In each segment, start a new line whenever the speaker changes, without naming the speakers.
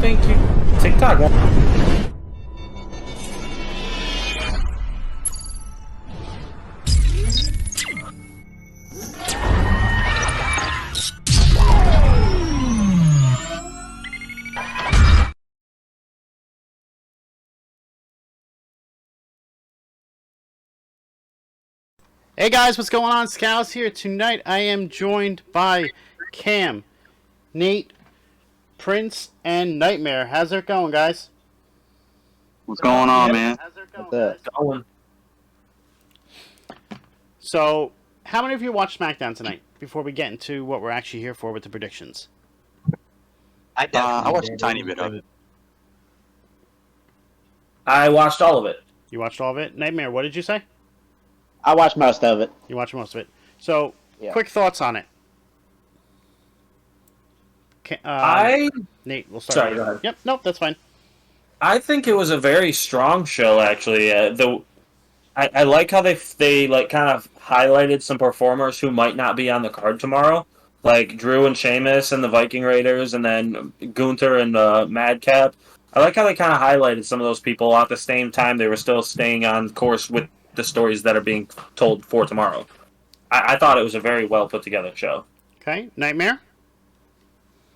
think TikTok won't.
Hey guys, what's going on? Scouts here. Tonight I am joined by Cam, Nate, Prince, and Nightmare. How's it going, guys?
What's going on, man?
How's it
What's
going,
that? Going.
So, how many of you watched SmackDown tonight? Before we get into what we're actually here for with the predictions.
I watched a tiny bit of it.
I watched all of it.
You watched all of it? Nightmare, what did you say?
I watched most of it.
You watched most of it. So,
Yeah.
quick thoughts on it. Nate, we'll start.
Sorry,
with
go
you.
ahead.
Yep, nope, that's fine.
I think it was a very strong show, actually. I like how they like kind of highlighted some performers who might not be on the card tomorrow, like Drew and Sheamus and the Viking Raiders, and then Gunther and Madcap. I like how they kind of highlighted some of those people at the same time they were still staying on course with the stories that are being told for tomorrow. I thought it was a very well put together show.
Okay, Nightmare?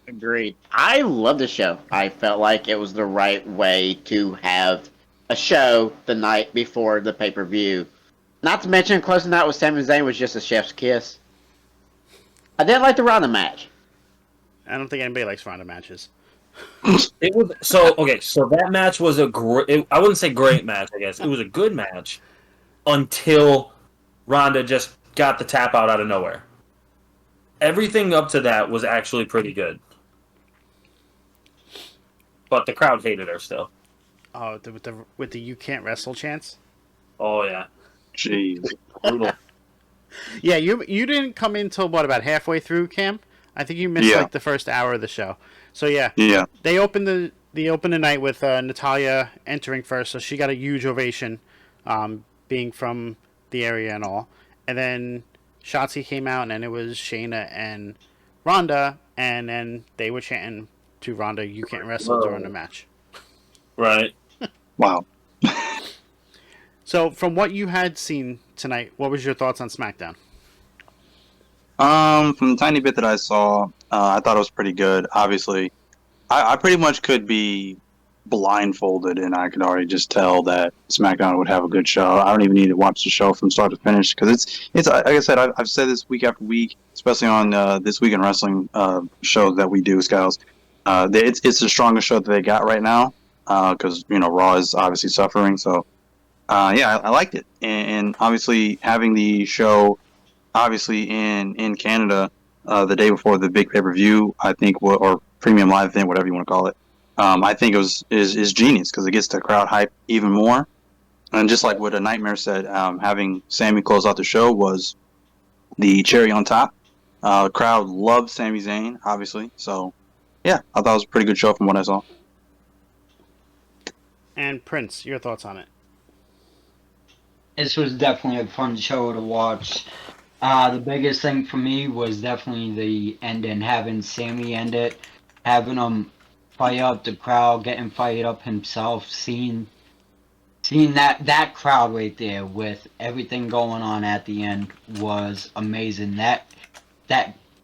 Agreed. I love the show. I felt like it was the right way to have a show the night before the pay-per-view. Not to mention, closing out with Sami Zayn was just a chef's kiss. I didn't like the Ronda match.
I don't think anybody likes Ronda matches.
It was so okay. So that match was a great. I wouldn't say great match. I guess it was a good match until Ronda just got the tap out of nowhere. Everything up to that was actually pretty good, but the crowd hated her still.
Oh, with the "you can't wrestle" chants.
Oh yeah,
Jeez.
brutal.
Yeah, you didn't come in till what, about halfway through, Cam? I think you missed
Yeah.
like the first hour of the show. So yeah,
Yeah.
they opened the night with Natalia entering first, so she got a huge ovation, being from the area and all. And then Shotzi came out, and it was Shayna and Ronda, and then they were chanting to Ronda, "You can't wrestle" during the match.
Right.
Wow.
So from what you had seen tonight, what was your thoughts on SmackDown?
From the tiny bit that I saw, I thought it was pretty good. Obviously, I pretty much could be blindfolded, and I could already just tell that SmackDown would have a good show. I don't even need to watch the show from start to finish because it's like I said, I've said this week after week, especially on This Week in Wrestling show that we do, Scouts. It's the strongest show that they got right now because Raw is obviously suffering. So yeah, I liked it, and obviously having the show obviously in Canada the day before the big pay-per-view, I think, or premium live event, whatever you want to call it. I think is genius because it gets the crowd hype even more. And just like what a Nightmare said, having Sami close out the show was the cherry on top. The crowd loved Sami Zayn, obviously. So yeah, I thought it was a pretty good show from what I saw.
And Prince, your thoughts on it?
This was definitely a fun show to watch. The biggest thing for me was definitely the ending, having Sammy end it, having him fire up the crowd, getting fired up himself, seeing that crowd right there with everything going on at the end was amazing. That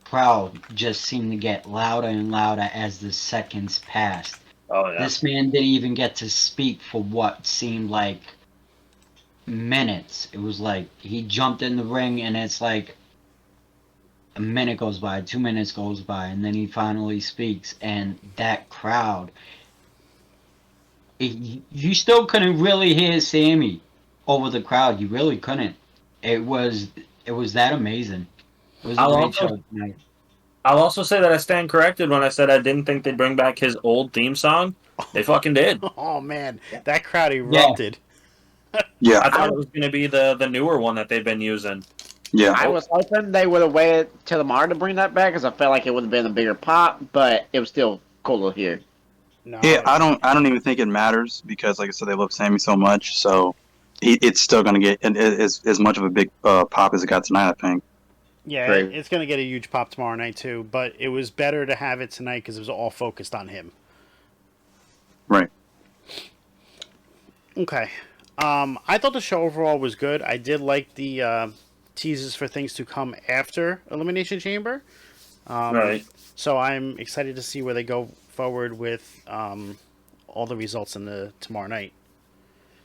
crowd just seemed to get louder and louder as the seconds passed.
Oh yeah.
This man didn't even get to speak for what seemed like minutes. It was like he jumped in the ring and it's like a minute goes by, 2 minutes goes by, and then he finally speaks, and that crowd, you still couldn't really hear Sammy over the crowd. You really couldn't. It was that amazing. It was a great show tonight.
I'll also say that I stand corrected when I said I didn't think they'd bring back his old theme song. They fucking did.
Oh man, that crowd erupted.
Yeah,
I thought it was going to be the newer one that they've been using.
yeah.
I was hoping they would have waited till tomorrow to bring that back because I felt like it would have been a bigger pop, but it was still cool to hear.
No.
Yeah, I don't even think it matters because, like I said, they love Sammy so much. So it's still going to get as much of a big pop as it got tonight, I think.
Yeah,
Great.
it's going to get a huge pop tomorrow night too, but it was better to have it tonight because it was all focused on him.
Right.
Okay. I thought the show overall was good. I did like the teases for things to come after Elimination Chamber.
Right.
So I'm excited to see where they go forward with all the results in the tomorrow night.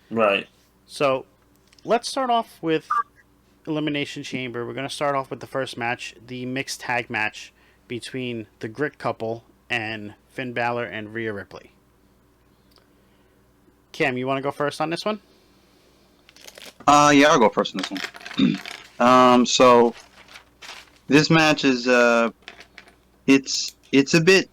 Right.
So let's start off with Elimination Chamber. We're going to start off with the first match, the mixed tag match between the Grit couple and Finn Balor and Rhea Ripley. Cam, you want to go first on this one?
Yeah, I'll go first on this one. So this match is it's a bit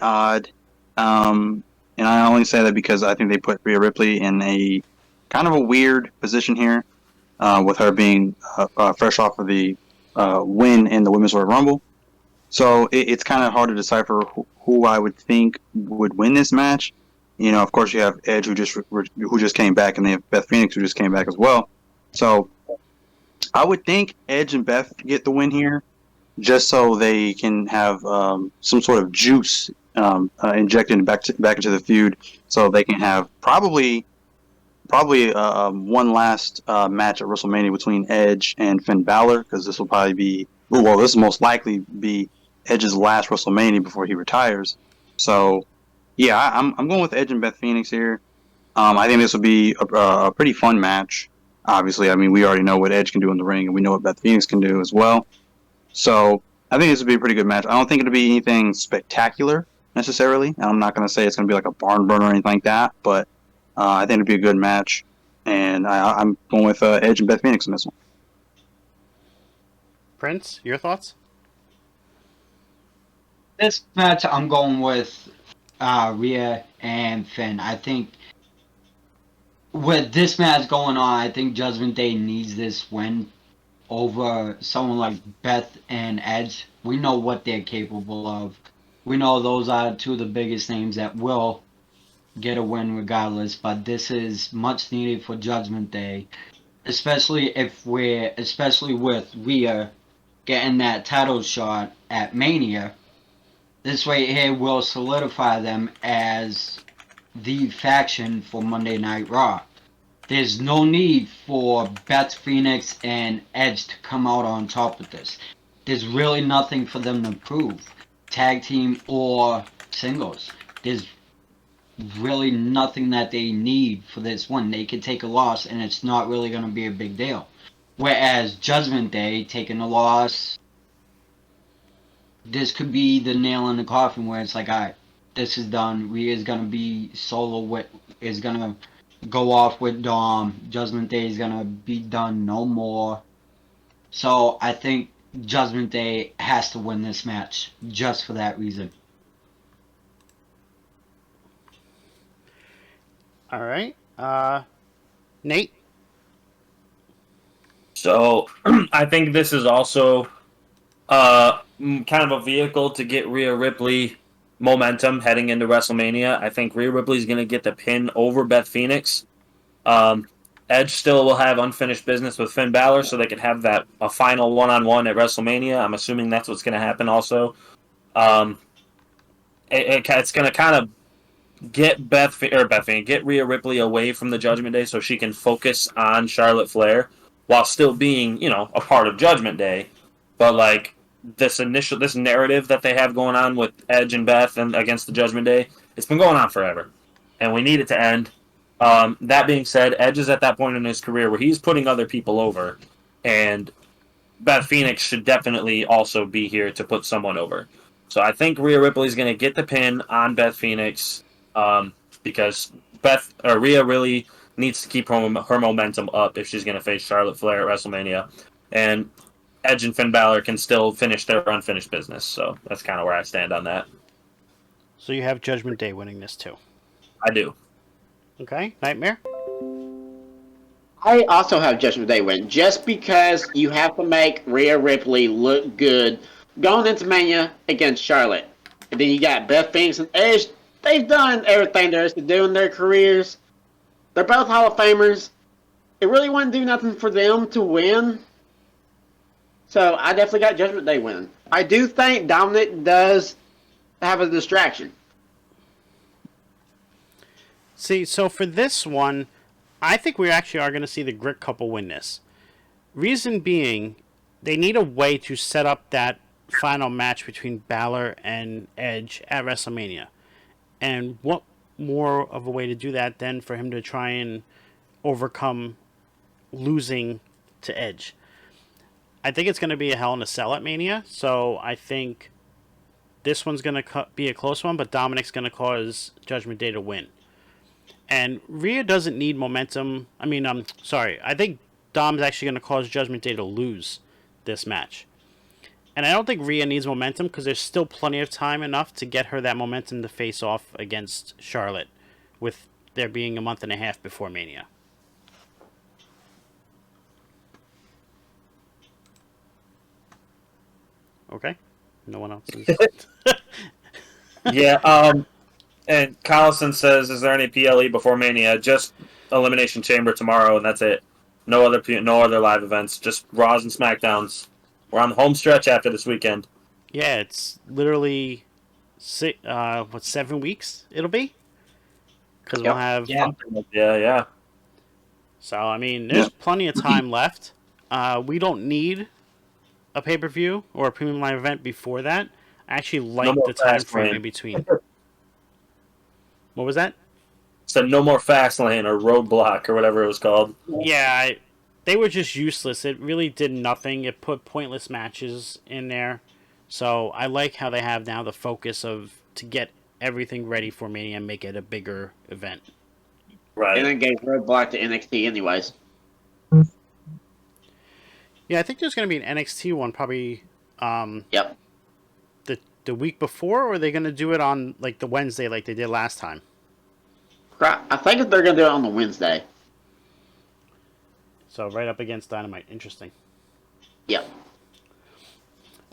odd. And I only say that because I think they put Rhea Ripley in a kind of a weird position here, with her being fresh off of the win in the Women's Royal Rumble. So it's kind of hard to decipher who I would think would win this match. You know, of course, you have Edge who just came back, and they have Beth Phoenix who just came back as well. So I would think Edge and Beth get the win here, just so they can have some sort of juice injected back into the feud, so they can have probably one last match at WrestleMania between Edge and Finn Balor, because this will probably be this will most likely be Edge's last WrestleMania before he retires. So yeah, I'm going with Edge and Beth Phoenix here. I think this will be a pretty fun match. Obviously, I mean, we already know what Edge can do in the ring, and we know what Beth Phoenix can do as well. So I think this will be a pretty good match. I don't think it'll be anything spectacular necessarily. I'm not going to say it's going to be like a barn burner or anything like that, but I think it'll be a good match. And I'm going with Edge and Beth Phoenix in this one.
Prince, your thoughts?
This match, I'm going with Rhea and Finn. I think with this match going on, I think Judgment Day needs this win over someone like Beth and Edge. We know what they're capable of. We know those are two of the biggest names that will get a win regardless, but this is much needed for Judgment Day, especially with Rhea getting that title shot at Mania. This right here will solidify them as the faction for Monday Night Raw. There's no need for Beth Phoenix and Edge to come out on top of this. There's really nothing for them to prove, tag team or singles. There's really nothing that they need for this one. They could take a loss and it's not really going to be a big deal. Whereas Judgment Day taking a loss, this could be the nail in the coffin where it's like, alright, this is done. Rhea's going to be solo is going to go off with Dom. Judgment Day is going to be done no more. So I think Judgment Day has to win this match just for that reason.
All right. Nate?
So I think this is also kind of a vehicle to get Rhea Ripley momentum heading into WrestleMania. I think Rhea Ripley's going to get the pin over Beth Phoenix. Edge still will have unfinished business with Finn Balor, so they could have a final one-on-one at WrestleMania. I'm assuming that's what's going to happen also. It's going to kind of get get Rhea Ripley away from the Judgment Day so she can focus on Charlotte Flair while still being, a part of Judgment Day. But like this narrative that they have going on with Edge and Beth and against the Judgment Day, it's been going on forever, and we need it to end. That being said, Edge is at that point in his career where he's putting other people over, and Beth Phoenix should definitely also be here to put someone over. So I think Rhea Ripley is going to get the pin on Beth Phoenix because Rhea really needs to keep her momentum up if she's going to face Charlotte Flair at WrestleMania. And Edge and Finn Balor can still finish their unfinished business. So that's kind of where I stand on that.
So you have Judgment Day winning this too.
I do.
Okay. Nightmare?
I also have Judgment Day win, just because you have to make Rhea Ripley look good going into Mania against Charlotte. And then you got Beth Phoenix and Edge. They've done everything there is to do in their careers. They're both Hall of Famers. It really wouldn't do nothing for them to win. So I definitely got Judgment Day winning. I do think Dominic does have a distraction.
See, so for this one, I think we actually are going to see the Grit couple win this. Reason being, they need a way to set up that final match between Balor and Edge at WrestleMania. And what more of a way to do that than for him to try and overcome losing to Edge? I think it's going to be a Hell in a Cell at Mania, so I think this one's going to be a close one, but Dominic's going to cause Judgment Day to win. And Rhea doesn't need momentum. I mean, I think Dom's actually going to cause Judgment Day to lose this match. And I don't think Rhea needs momentum because there's still plenty of time enough to get her that momentum to face off against Charlotte, with there being a month and a half before Mania. Okay? No one else is...
Yeah, and Collison says, is there any PLE before Mania? Just Elimination Chamber tomorrow, and that's it. No other live events. Just Raws and SmackDowns. We're on the home stretch after this weekend.
Yeah, it's literally 7 weeks it'll be? Because we'll have...
Yeah.
So, I mean, there's plenty of time left. We don't need a pay-per-view or a premium live event before that. I actually like the time frame in between. What was that?
Said no more Fastlane or Roadblock or whatever it was called.
Yeah, they were just useless. It really did nothing. It put pointless matches in there. So I like how they have now the focus to get everything ready for Mania and make it a bigger event.
Right.
And then gave Roadblock to NXT anyways.
Yeah, I think there's going to be an NXT one probably
Yep.
the week before, or are they going to do it on like the Wednesday like they did last time?
I think they're going to do it on the Wednesday.
So right up against Dynamite. Interesting.
Yep.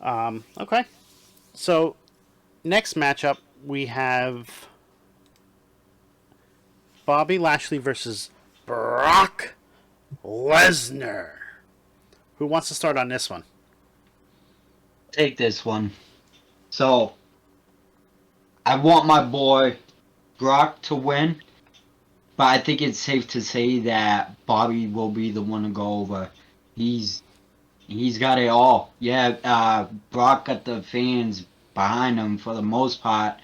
Okay. So next matchup we have Bobby Lashley versus Brock Lesnar. Who wants to start on this one?
Take this one. So, I want my boy Brock to win, but I think it's safe to say that Bobby will be the one to go over. He's got it all. Yeah, Brock got the fans behind him for the most part,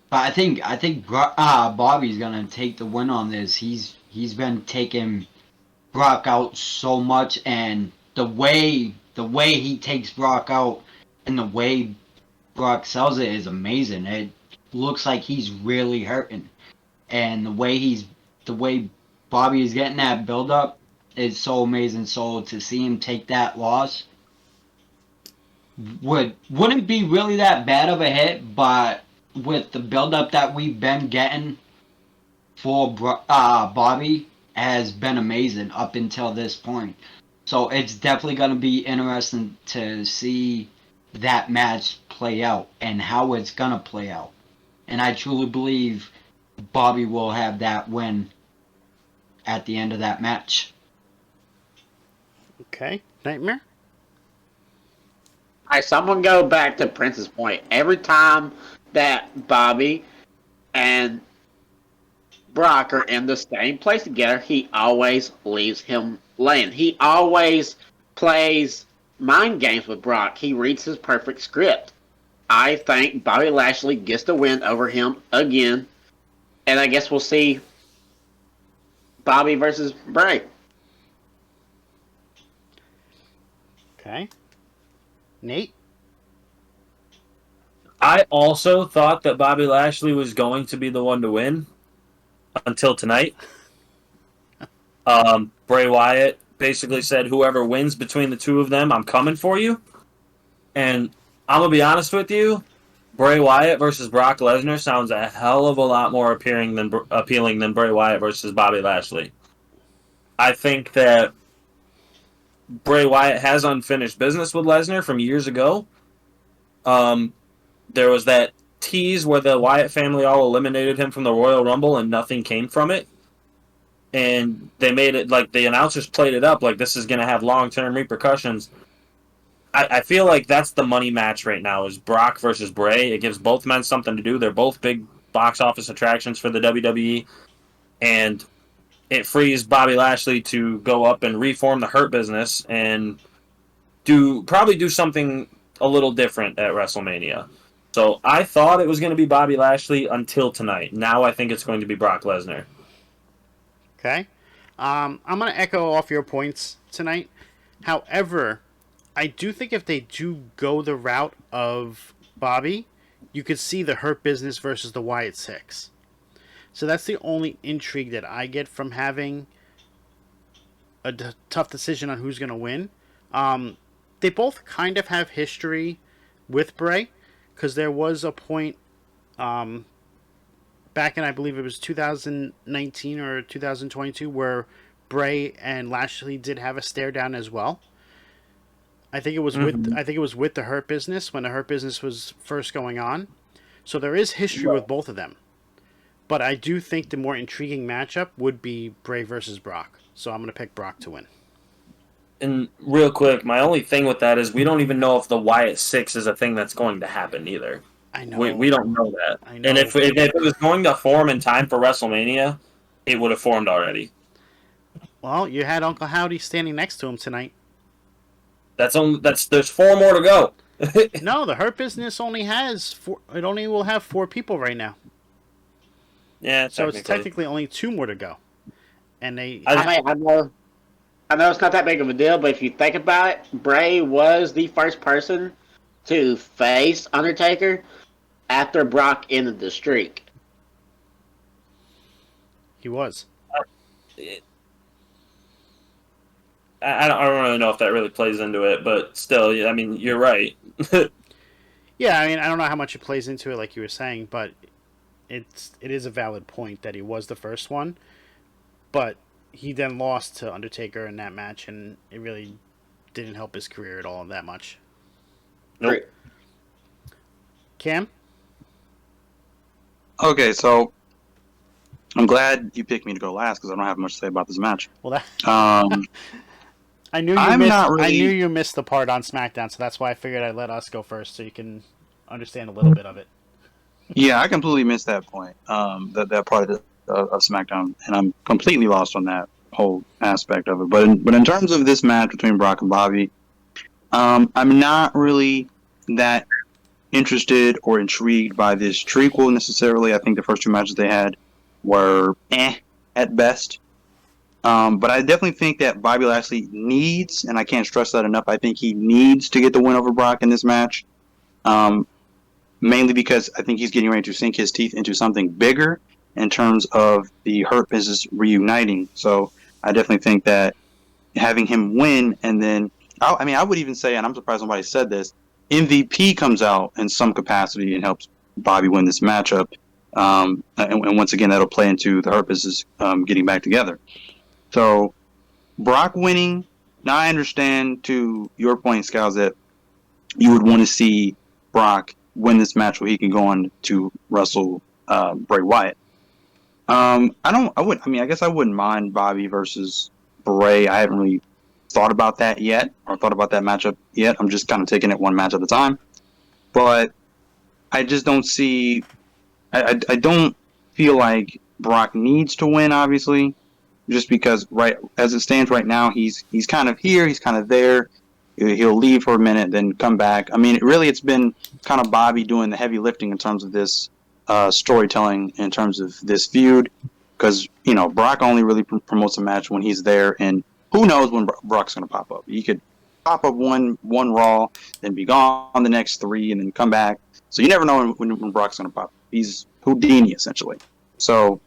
but I think Bobby's gonna take the win on this. He's been taking Brock out so much, and the way he takes Brock out and the way Brock sells it is amazing. It looks like he's really hurting, and the way Bobby is getting that build up is so amazing. So to see him take that loss wouldn't be really that bad of a hit, but with the build up that we've been getting for Bobby has been amazing up until this point. So it's definitely going to be interesting to see that match play out and how it's going to play out. And I truly believe Bobby will have that win at the end of that match.
Okay. Nightmare?
Alright, so I'm going to go back to Prince's point. Every time that Bobby and Brock are in the same place together, he always leaves him laying. He always plays mind games with Brock. He reads his perfect script. I think Bobby Lashley gets the win over him again, and I guess we'll see Bobby versus Bray.
Okay. Nate?
I also thought that Bobby Lashley was going to be the one to win until tonight. Bray Wyatt basically said, whoever wins between the two of them, I'm coming for you. And I'm going to be honest with you, Bray Wyatt versus Brock Lesnar sounds a hell of a lot more appealing than Bray Wyatt versus Bobby Lashley. I think that Bray Wyatt has unfinished business with Lesnar from years ago. There was that tease where the Wyatt family all eliminated him from the Royal Rumble and nothing came from it. And they made it like the announcers played it up like this is going to have long-term repercussions. I feel like that's the money match right now is Brock versus Bray. It gives both men something to do. They're both big box office attractions for the WWE, and it frees Bobby Lashley to go up and reform the Hurt Business and probably do something a little different at WrestleMania. So I thought it was going to be Bobby Lashley until tonight. Now I think it's going to be Brock Lesnar.
Okay. I'm going to echo off your points tonight. However, I do think if they do go the route of Bobby, you could see the Hurt Business versus the Wyatt Six. So that's the only intrigue that I get from having a tough decision on who's going to win. They both kind of have history with Bray, because there was a point back in, I believe it was 2019 or 2022, where Bray and Lashley did have a stare down as well. I think it was with the Hurt Business, when the Hurt Business was first going on. So there is history with both of them. But I do think the more intriguing matchup would be Bray versus Brock. So I'm going to pick Brock to win.
And real quick, my only thing with that is we don't even know if the Wyatt Six is a thing that's going to happen either.
I know.
We don't know that.
I know.
And if it was going to form in time for WrestleMania, it would have formed already.
Well, you had Uncle Howdy standing next to him tonight.
There's 4 more to go.
No, the Hurt Business only has 4. It only will have 4 people right now.
Yeah,
So it's technically only 2 more to go. And they.
I know it's not that big of a deal, but if you think about it, Bray was the first person to face Undertaker after Brock ended the streak.
He was.
I don't really know if that really plays into it, but still, I mean, you're right.
Yeah, I mean, I don't know how much it plays into it, like you were saying, but it is a valid point that he was the first one, but he then lost to Undertaker in that match, and it really didn't help his career at all that much.
Nope.
Cam?
Okay, so I'm glad you picked me to go last because I don't have much to say about this match.
Well, that
Um,
I knew you
I'm
missed.
not really-
I knew you missed the part on SmackDown, so that's why I figured I'd let us go first, so you can understand a little bit of it.
Yeah, I completely missed that point. That part of SmackDown, and I'm completely lost on that whole aspect of it. But in terms of this match between Brock and Bobby, I'm not really that interested or intrigued by this trequel necessarily. I think the first 2 matches they had were at best. But I definitely think that Bobby Lashley needs, and I can't stress that enough, I think he needs to get the win over Brock in this match. Mainly because I think he's getting ready to sink his teeth into something bigger in terms of the Hurt Business reuniting. So I definitely think that having him win, and then, I would even say, and I'm surprised nobody said this, MVP comes out in some capacity and helps Bobby win this matchup. And once again, that'll play into the Hurt Business getting back together. So Brock winning, now I understand to your point, Scouts, that you would want to see Brock win this match where he can go on to wrestle Bray Wyatt. I guess I wouldn't mind Bobby versus Bray. I haven't really thought about that yet, or thought about that matchup yet. I'm just kind of taking it one match at a time. But I just don't see. I don't feel like Brock needs to win, obviously, just because right as it stands right now, he's kind of here, he's kind of there. He'll leave for a minute, then come back. I mean, it's been kind of Bobby doing the heavy lifting in terms of this storytelling, in terms of this feud, because Brock only really promotes a match when he's there, and who knows when Brock's going to pop up. He could pop up one Raw, then be gone the next 3, and then come back. So you never know when Brock's going to pop. He's Houdini essentially. So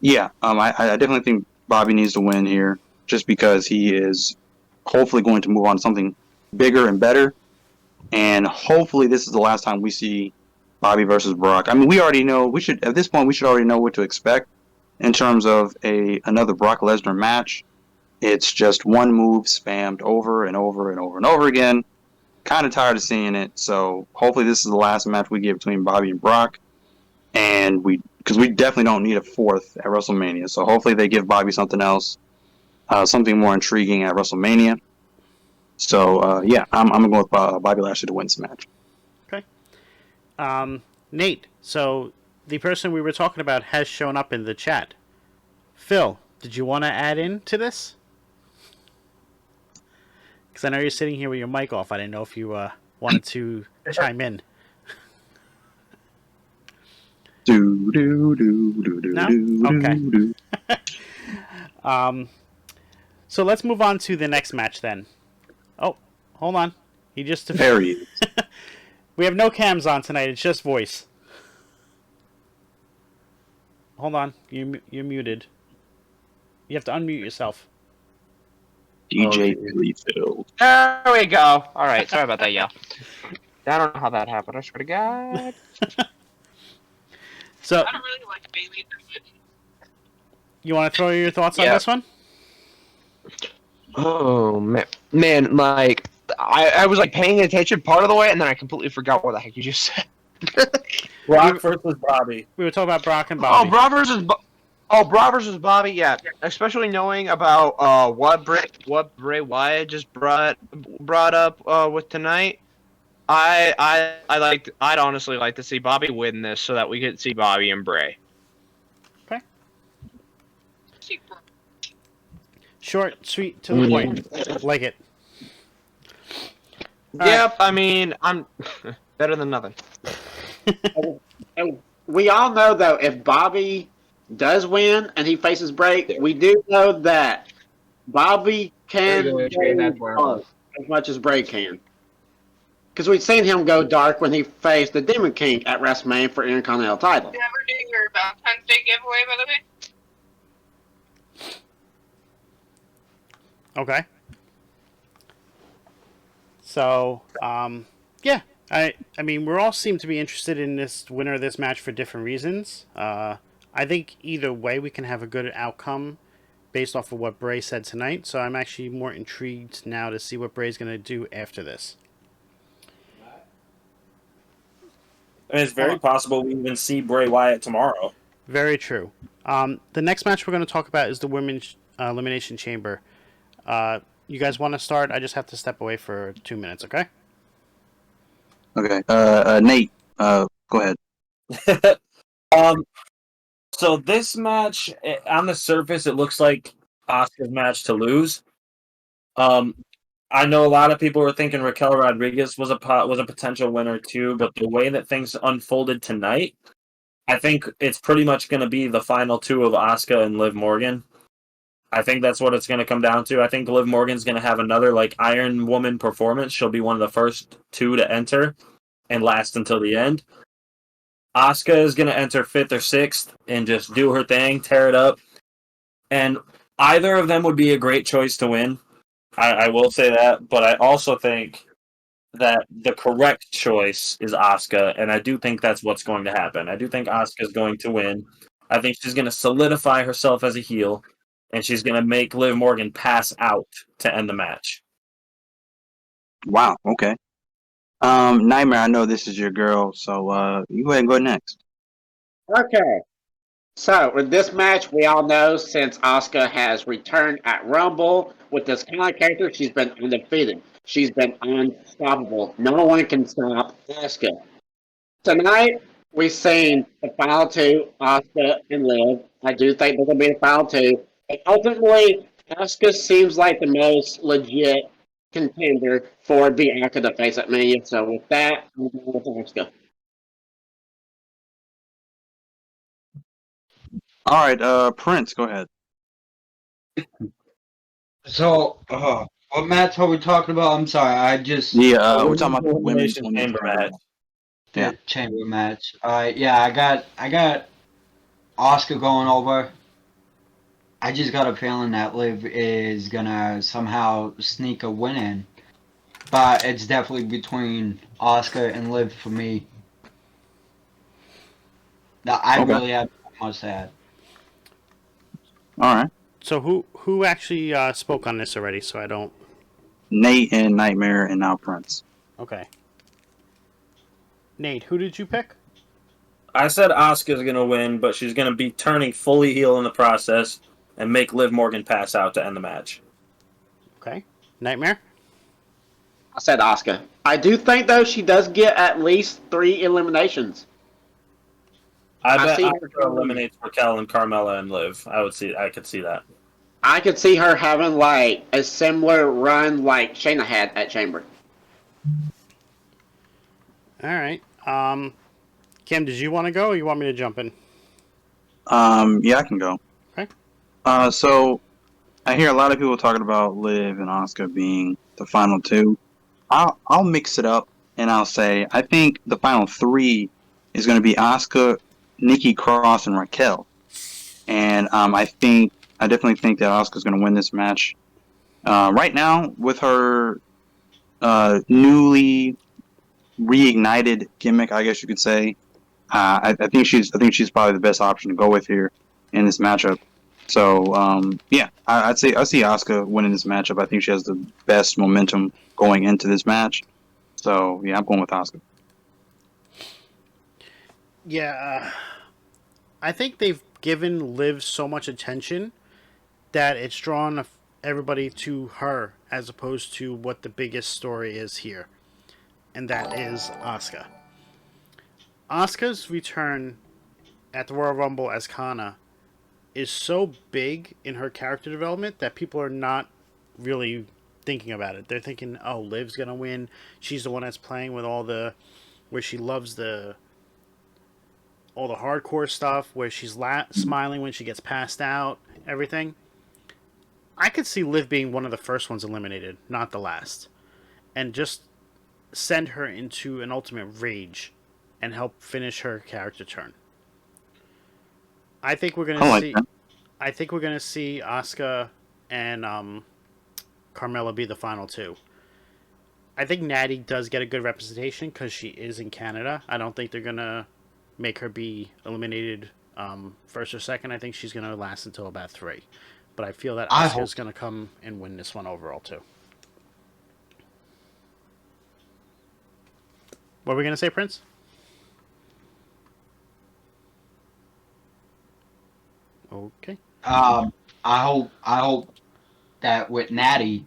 yeah, I definitely think Bobby needs to win here, just because he is hopefully going to move on to something bigger and better, and hopefully this is the last time we see Bobby versus Brock. I mean, we already know. At this point we should already know what to expect in terms of another Brock Lesnar match. It's just one move spammed over and over and over and over again. Kind of tired of seeing it. So hopefully this is the last match we get between Bobby and Brock, and because we definitely don't need a 4th at WrestleMania. So hopefully they give Bobby something else, something more intriguing at WrestleMania. So yeah, I'm gonna go with Bobby Lashley to win this match.
Okay. Nate, so the person we were talking about has shown up in the chat. Phil, did you want to add in to this? Because I know you're sitting here with your mic off. I didn't know if you wanted to chime in.
Do do do do do
No?
do
Okay.
do.
So let's move on to the next match then. Oh, hold on. He just
There he is.
We have no cams on tonight. It's just voice. Hold on. You're muted. You have to unmute yourself.
DJ Billy Phil.
There we go. All right, sorry about that, y'all. I don't know how that happened. I swear to God.
So
I don't really like Bailey that much.
you want to throw your thoughts on
Yeah.
this one?
Oh man, like I was like paying attention part of the way, and then I completely forgot what the heck you just said.
Brock versus Bobby.
We were talking about Brock and Bobby.
Brock versus Bobby. Yeah, especially knowing about what Bray Wyatt just brought up with tonight. I'd honestly like to see Bobby win this so that we could see Bobby and Bray.
Short, sweet, to the point. Like it.
Yep, I mean I'm better than nothing.
And we all know, though, if Bobby does win and he faces Bray, we do know that Bobby can go dark as much as Bray can. Because we've seen him go dark when he faced the Demon King at WrestleMania for Intercontinental title.
Did you ever do your Valentine's Day giveaway, by the way?
Okay. So, yeah. I mean, we all seem to be interested in this winner of this match for different reasons. I think either way we can have a good outcome based off of what Bray said tonight. So I'm actually more intrigued now to see what Bray's going to do after this.
I mean, it's very possible we even see Bray Wyatt tomorrow.
Very true. The next match we're going to talk about is the Women's Elimination Chamber. You guys want to start? I just have to step away for 2 minutes, okay?
Okay. Nate, go ahead.
So this match, on the surface, it looks like Asuka's match to lose. I know a lot of people were thinking Raquel Rodriguez was a potential winner too, but the way that things unfolded tonight, I think it's pretty much going to be the final two of Asuka and Liv Morgan. I think that's what it's going to come down to. I think Liv Morgan's going to have another like Iron Woman performance. She'll be one of the first two to enter and last until the end. Asuka is going to enter 5th or 6th and just do her thing, tear it up. And either of them would be a great choice to win. I will say that, but I also think that the correct choice is Asuka, and I do think that's what's going to happen. I do think Asuka is going to win. I think she's going to solidify herself as a heel, and she's going to make Liv Morgan pass out to end the match.
Wow. Okay. Nightmare, I know this is your girl, so you go ahead and go next.
Okay. So, with this match, we all know since Asuka has returned at Rumble with this kind of character, she's been undefeated. She's been unstoppable. No one can stop Asuka. Tonight, we've seen the final two, Asuka and Liv. I do think they're going to be the final two. But ultimately, Asuka seems like the most legit contender for Bianca to face at Mania. So, with that, I'm going with Asuka.
All right, Prince, go ahead.
So, what match are we talking about? I'm sorry, I just
We're talking about the women's
Elimination Chamber match.
Yeah.
chamber match. Yeah, I got Oscar going over. I just got a feeling that Liv is gonna somehow sneak a win in, but it's definitely between Oscar and Liv for me. I
Okay.
really have much to add.
All right.
So who actually spoke on this already? So I don't.
Nate and Nightmare and now Prince.
Okay. Nate, who did you pick?
I said Asuka's going to win, but she's going to be turning fully heel in the process and make Liv Morgan pass out to end the match.
Okay. Nightmare?
I said Asuka. I do think, though, she does get at least 3 eliminations.
I
I
bet
see her
Asuka eliminates Raquel and Carmella and Liv. I could see that.
I could see her having like a similar run like Shayna had at Chamber.
All right. Kim, did you want to go, or you want me to jump in?
Yeah, I can go.
Okay.
So I hear a lot of people talking about Liv and Asuka being the final two. I'll mix it up and I'll say I think the final three is going to be Asuka, Nikki Cross, and Raquel. And I definitely think that Asuka's going to win this match. Right now, with her newly reignited gimmick, I guess you could say, I think she's probably the best option to go with here in this matchup. So yeah, I see Asuka winning this matchup. I think she has the best momentum going into this match. So yeah, I'm going with Asuka.
Yeah, I think they've given Liv so much attention that it's drawn everybody to her as opposed to what the biggest story is here, and that is Asuka. Asuka's return at the Royal Rumble as Kana is so big in her character development that people are not really thinking about it. They're thinking, "Oh, Liv's gonna win. She's the one that's playing with where she loves all the hardcore stuff, where she's smiling when she gets passed out, everything." I could see Liv being one of the first ones eliminated, not the last, and just send her into an ultimate rage and help finish her character turn. I think we're gonna see.
That.
I think we're gonna see Asuka and Carmella be the final two. I think Natty does get a good representation because she is in Canada. I don't think they're gonna make her be eliminated first or second. I think she's gonna last until about 3. But I feel that Asuka's gonna come and win this one overall too. What were we gonna say, Prince? Okay.
I hope that with Natty,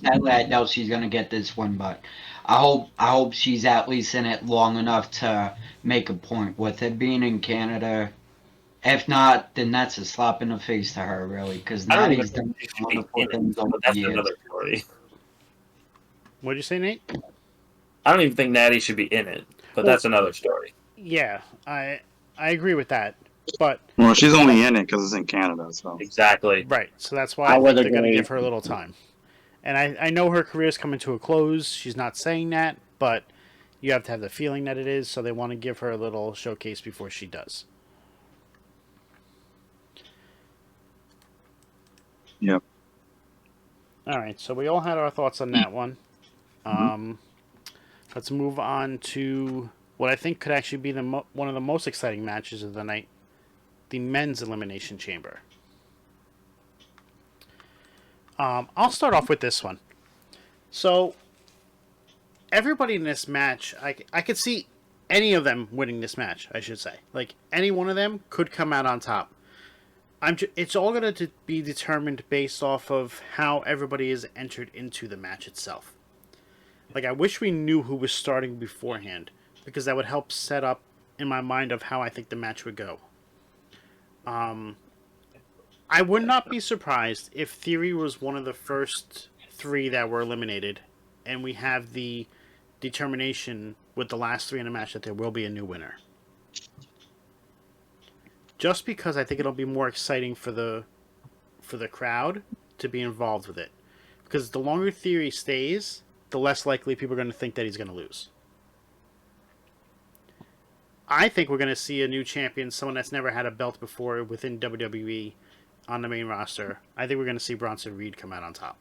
sadly I doubt she's gonna get this one, but I hope she's at least in it long enough to make a point. With it being in Canada, if not, then that's a slap in the face to her, really, because Natty's done wonderful things over the years.
Another story.
What did you say, Nate?
I don't even think Natty should be in it, but that's another story.
Yeah, I agree with that, but
Well, she's only in it because it's in Canada. So
Exactly.
right, so that's why
I
I think
would
they're going to
agree.
give her a little time. And I know her career's coming to a close. She's not saying that, but you have to have the feeling that it is, so they want to give her a little showcase before she does.
Yep.
All right, so we all had our thoughts on that one. Let's move on to what I think could actually be one of the most exciting matches of the night, the men's Elimination Chamber. I'll start off with this one. So, everybody in this match, I could see any of them winning this match, I should say. Like, any one of them could come out on top. It's all going to be determined based off of how everybody is entered into the match itself. Like, I wish we knew who was starting beforehand, because that would help set up in my mind of how I think the match would go. I would not be surprised if Theory was one of the first 3 that were eliminated, and we have the determination with the last 3 in the match that there will be a new winner. Just because I think it'll be more exciting for the crowd to be involved with it. Because the longer Theory stays, the less likely people are going to think that he's going to lose. I think we're going to see a new champion, someone that's never had a belt before within WWE on the main roster. I think we're going to see Bronson Reed come out on top.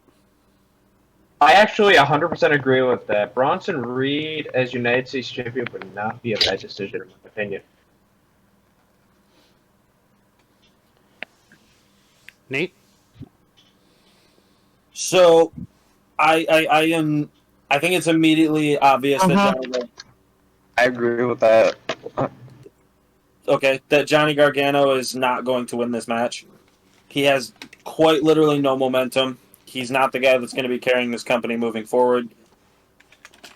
I actually 100% agree with that. Bronson Reed as United States champion would not be a bad decision, in my opinion.
Nate?
So, I think it's immediately obvious that
I agree with that.
that Johnny Gargano is not going to win this match. He has quite literally no momentum. He's not the guy that's going to be carrying this company moving forward.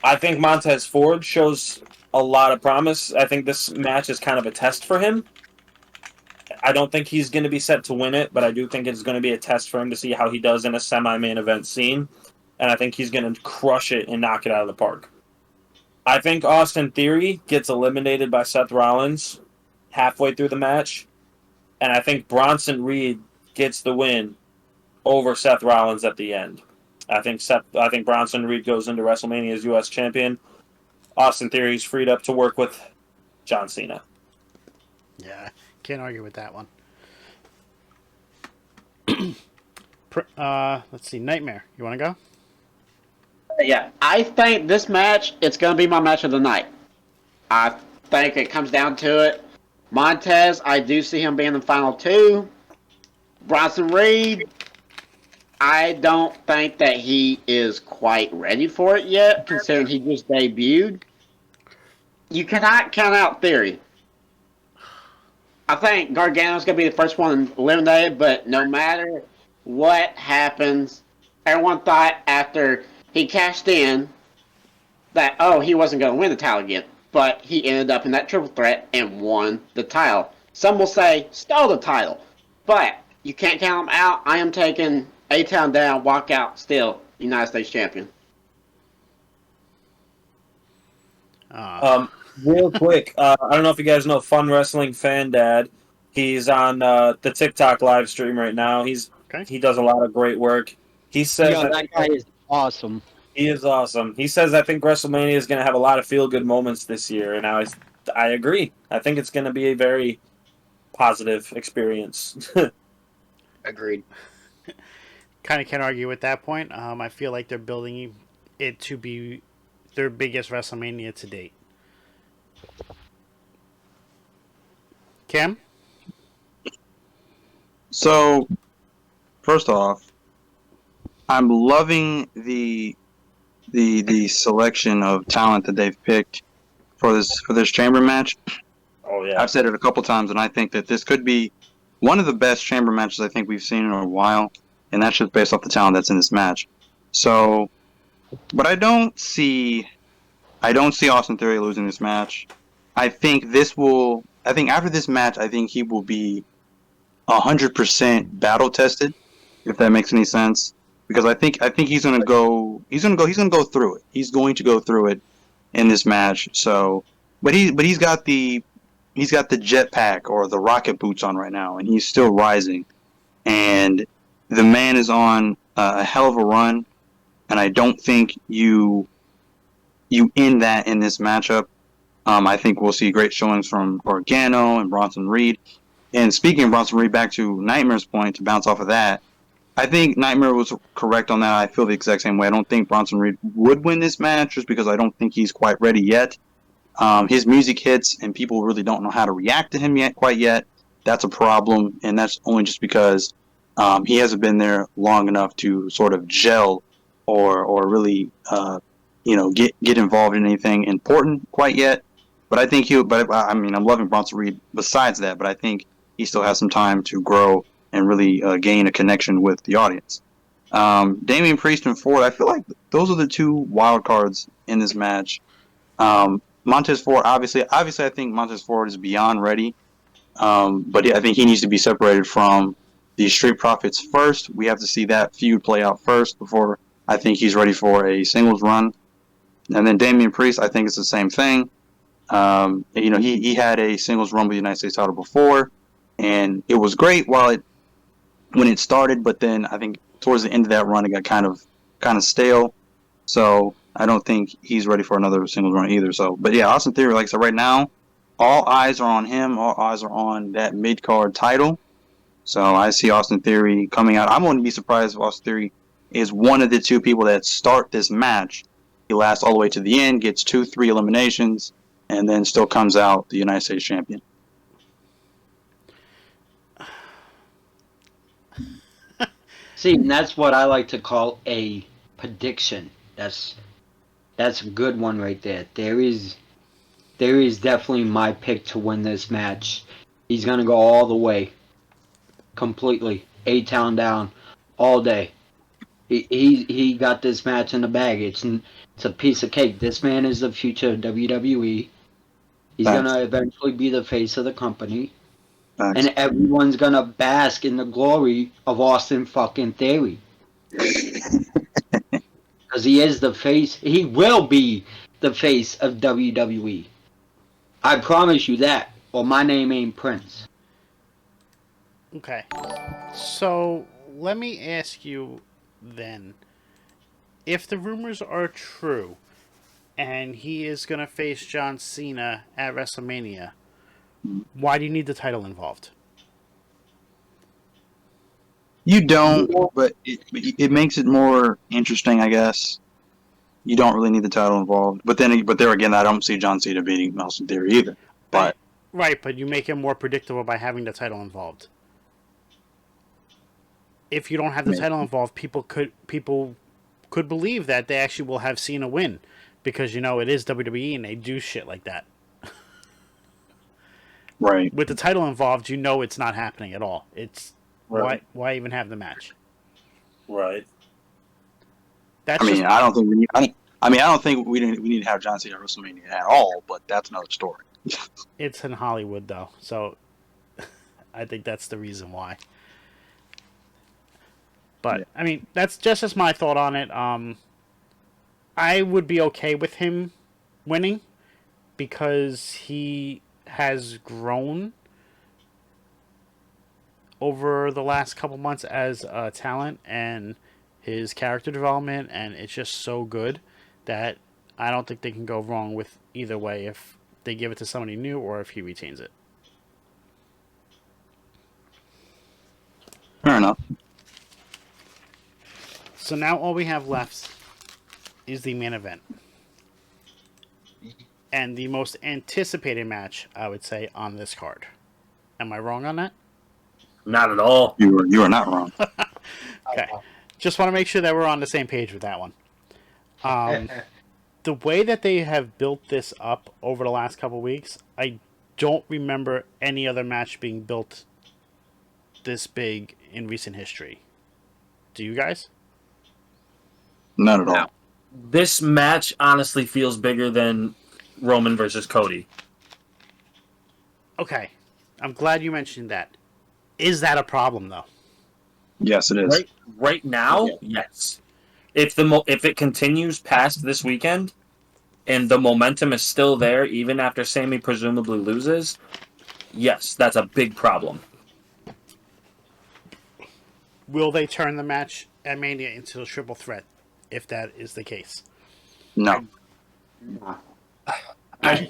I think Montez Ford shows a lot of promise. I think this match is kind of a test for him. I don't think he's going to be set to win it, but I do think it's going to be a test for him to see how he does in a semi-main event scene. And I think he's going to crush it and knock it out of the park. I think Austin Theory gets eliminated by Seth Rollins halfway through the match. And I think Bronson Reed gets the win over Seth Rollins at the end. I think Bronson Reed goes into WrestleMania as U.S. champion. Austin Theory is freed up to work with John Cena.
Yeah, can't argue with that one. Let's see, Nightmare. You want to go?
Yeah, I think this match, it's going to be my match of the night. I think it comes down to it. Montez, I do see him being the final two. Bronson Reed, I don't think that he is quite ready for it yet, considering he just debuted. You cannot count out Theory. I think Gargano's going to be the first one eliminated, but no matter what happens, everyone thought after he cashed in that, he wasn't going to win the title again. But he ended up in that triple threat and won the title. Some will say, stole the title. But you can't count him out. I am taking A-Town down, walk out, still United States champion.
Real quick, I don't know if you guys know Fun Wrestling Fan Dad. He's on the TikTok live stream right now. He does a lot of great work. He says
that guy is awesome.
He is awesome. He says, I think WrestleMania is going to have a lot of feel-good moments this year, and I agree. I think it's going to be a very positive experience.
Agreed.
Kind of can't argue with that point. I feel like they're building it to be their biggest WrestleMania to date. Cam?
So, first off, I'm loving the selection of talent that they've picked for this chamber match.
Oh yeah,
I've said it a couple times, and I think that this could be one of the best chamber matches I think we've seen in a while, and that's just based off the talent that's in this match. So, but I don't see Austin Theory losing this match. I think after this match, I think he will be 100% battle tested, if that makes any sense. Because I think he's gonna go through it. He's going to go through it in this match. So, but he's got the jetpack or the rocket boots on right now, and he's still rising. And the man is on a hell of a run, and I don't think you end that in this matchup. I think we'll see great showings from Gargano and Bronson Reed. And speaking of Bronson Reed, back to Nightmare's point, to bounce off of that, I think Nightmare was correct on that. I feel the exact same way. I don't think Bronson Reed would win this match just because I don't think he's quite ready yet. His music hits, and people really don't know how to react to him quite yet. That's a problem, and that's only just because he hasn't been there long enough to sort of gel or really get involved in anything important quite yet. But I think I'm loving Bronson Reed besides that, but I think he still has some time to grow and really gain a connection with the audience. Damian Priest and Ford, I feel like those are the two wild cards in this match. Montez Ford, obviously, I think Montez Ford is beyond ready, but I think he needs to be separated from the Street Profits first. We have to see that feud play out first before I think he's ready for a singles run. And then Damian Priest, I think it's the same thing. He had a singles run with the United States title before, and it was great when it started, but then I think towards the end of that run, it got kind of stale. So I don't think he's ready for another singles run either. So, but yeah, Austin Theory, like I said, right now, all eyes are on him. All eyes are on that mid-card title. So I see Austin Theory coming out. I wouldn't be surprised if Austin Theory is one of the two people that start this match. He lasts all the way to the end, gets 2-3 eliminations, and then still comes out the United States champion.
See, and that's what I like to call a prediction. That's a good one right there. There is definitely my pick to win this match. He's gonna go all the way, completely, A-Town down, all day. He got this match in the bag. It's a piece of cake. This man is the future of WWE. He's
Facts.
gonna eventually be the face of the company,
Facts.
and everyone's gonna bask in the glory of Austin fucking Theory. Because he is the face. He will be the face of WWE. I promise you that. Or my name ain't Prince.
Okay. So let me ask you then, if the rumors are true, and he is gonna face John Cena at WrestleMania, why do you need the title involved?
You don't, but it makes it more interesting, I guess. You don't really need the title involved, but there again, I don't see John Cena beating Austin Theory either. But
Right, but you make it more predictable by having the title involved. If you don't have the title involved, people could believe that they actually will have Cena win, because it is WWE and they do shit like that.
right,
With the title involved, it's not happening at all. It's
Right.
why even have the match?
Right.
That's
I mean,
just
I don't think we need. I don't think we need to have John Cena at WrestleMania at all. But that's another story.
it's in Hollywood though, so I think that's the reason why. But
Yeah.
I mean, that's just my thought on it. I would be okay with him winning because he has grown over the last couple months as a talent, and his character development, and it's just so good that I don't think they can go wrong with either way if they give it to somebody new or if he retains it.
Fair enough.
So now all we have left is the main event. And the most anticipated match, I would say, on this card. Am I wrong on that?
Not at all.
You are not wrong.
Okay. Just want to make sure that we're on the same page with that one. The way that they have built this up over the last couple weeks, I don't remember any other match being built this big in recent history. Do you guys?
Not at all.
No. This match honestly feels bigger than Roman versus Cody.
Okay. I'm glad you mentioned that. Is that a problem, though?
Yes, it is.
Right now, yes. If it continues past this weekend, and the momentum is still there, even after Sammy presumably loses, yes, that's a big problem.
Will they turn the match at Mania into a triple threat, if that is the case?
No.
I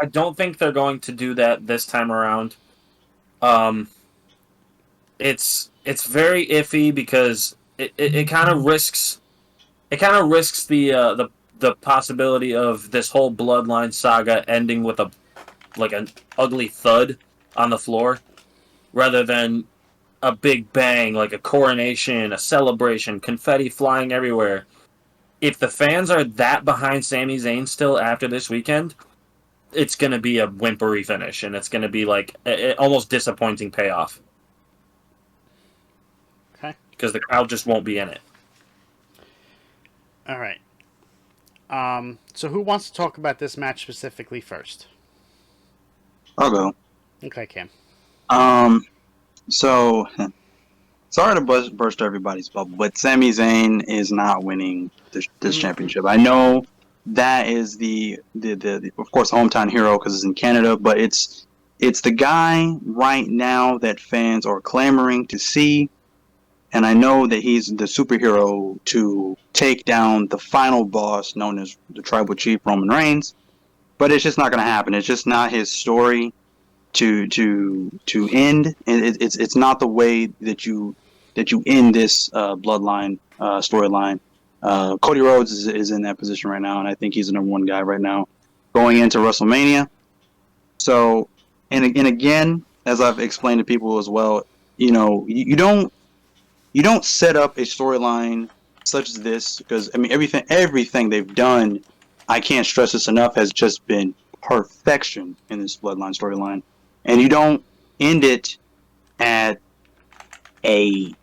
don't think they're going to do that this time around. It's very iffy because it kind of risks the possibility of this whole bloodline saga ending with an ugly thud on the floor, rather than a big bang, like a coronation, a celebration, confetti flying everywhere. If the fans are that behind Sami Zayn still after this weekend, it's going to be a whimpery finish, and it's going to be like almost disappointing payoff.
Okay.
Because the crowd just won't be in it.
All right. So who wants to talk about this match specifically first?
I'll go.
Okay, Cam.
So sorry to burst everybody's bubble, but Sami Zayn is not winning this championship. I know that is the of course hometown hero because it's in Canada, but it's the guy right now that fans are clamoring to see, and I know that he's the superhero to take down the final boss known as the Tribal Chief Roman Reigns, but it's just not going to happen. It's just not his story to end, and it's not the way that you end this bloodline storyline. Cody Rhodes is in that position right now, and I think he's the number one guy right now going into WrestleMania. So, and again, as I've explained to people as well, you don't set up a storyline such as this, because I mean everything they've done, I can't stress this enough, has just been perfection in this bloodline storyline. And you don't end it at a,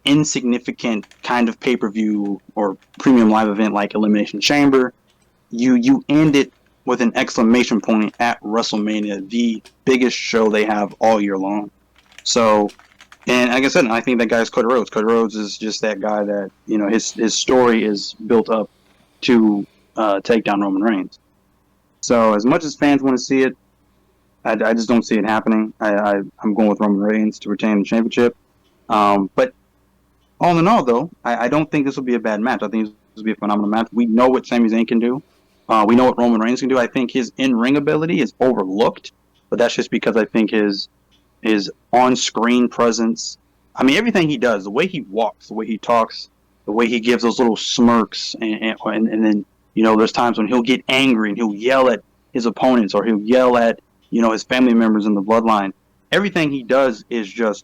insignificant kind of pay-per-view or premium live event like Elimination Chamber. You end it with an exclamation point at WrestleMania, the biggest show they have all year long. So, and like I said, I think that guy's Cody Rhodes. Cody Rhodes is just that guy that, his story is built up to take down Roman Reigns. So as much as fans want to see it, I just don't see it happening. I'm going with Roman Reigns to retain the championship. But all in all, though, I don't think this will be a bad match. I think this will be a phenomenal match. We know what Sami Zayn can do. We know what Roman Reigns can do. I think his in-ring ability is overlooked, but that's just because I think his on-screen presence, I mean, everything he does, the way he walks, the way he talks, the way he gives those little smirks, and then, there's times when he'll get angry and he'll yell at his opponents or he'll yell at, his family members in the bloodline. Everything he does is just,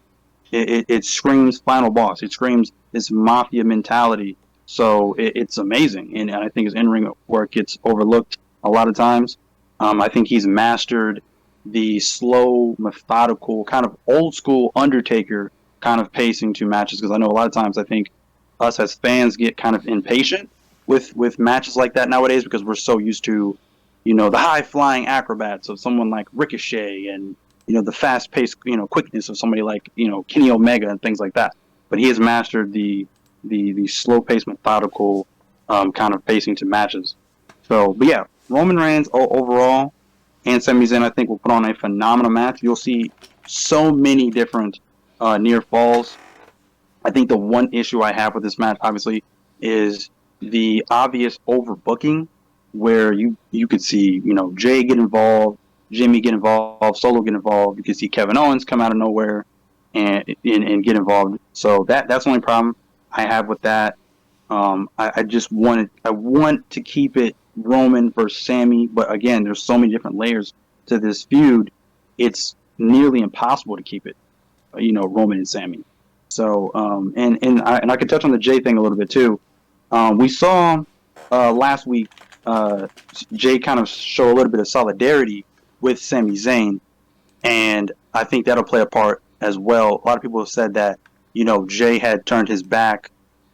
it screams final boss. It screams this mafia mentality. So it's amazing. And I think his in-ring work gets overlooked a lot of times. I think he's mastered the slow, methodical, kind of old school Undertaker kind of pacing to matches, because I know a lot of times I think us as fans get kind of impatient with matches like that nowadays, because we're so used to, the high flying acrobats of someone like Ricochet and, the fast paced, quickness of somebody like, Kenny Omega and things like that. But he has mastered the slow paced, methodical kind of pacing to matches. So, but yeah, Roman Reigns overall and Sami Zayn, I think, will put on a phenomenal match. You'll see so many different near falls. I think the one issue I have with this match, obviously, is the obvious overbooking, where you could see, Jay get involved, Jimmy get involved, Solo get involved. You can see Kevin Owens come out of nowhere and get involved. So that's the only problem I have with that. I want to keep it Roman versus Sammy, but again, there's so many different layers to this feud. It's nearly impossible to keep it, Roman and Sammy. So, and I could touch on the Jay thing a little bit too. We saw last week Jay kind of show a little bit of solidarity with Sami Zayn, and I think that'll play a part as well. A lot of people have said that, Jay had turned his back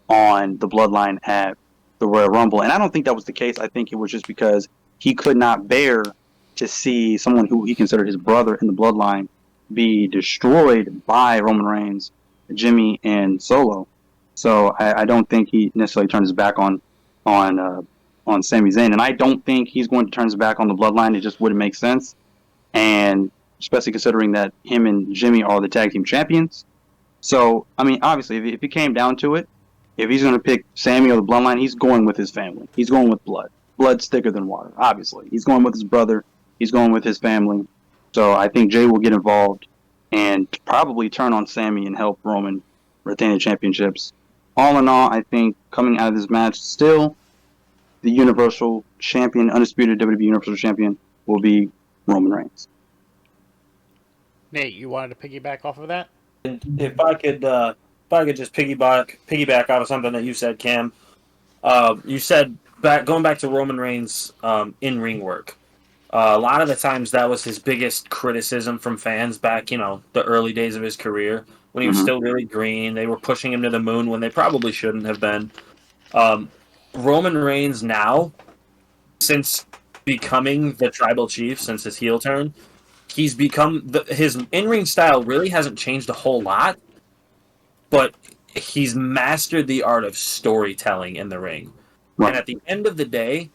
on the bloodline at the Royal Rumble, and I don't think that was the case. I think it was just because he could not bear to see someone who he considered his brother in the bloodline be destroyed by Roman Reigns, Jimmy, and Solo. So I don't think he necessarily turned his back on Sami Zayn, and I don't think he's going to turn his back on the bloodline. It just wouldn't make sense, and especially considering that him and Jimmy are the tag team champions. So, I mean, obviously, if it came down to it, if he's going to pick Sammy or the bloodline, he's going with his family. He's going with blood. Blood's thicker than water, obviously. He's going with his brother. He's going with his family. So I think Jay will get involved and probably turn on Sammy and help Roman retain the championships. All in all, I think coming out of this match, still the Universal Champion, undisputed WWE Universal Champion, will be Roman Reigns.
Nate, you wanted to piggyback off of that?
And if I could just piggyback off of something that you said, Cam. You said going back to Roman Reigns' in-ring work. A lot of the times that was his biggest criticism from fans back, the early days of his career when he was still really green. They were pushing him to the moon when they probably shouldn't have been. Roman Reigns now, since becoming the Tribal Chief, since his heel turn, he's become his in-ring style really hasn't changed a whole lot, but he's mastered the art of storytelling in the ring. Right. And at the end of the day,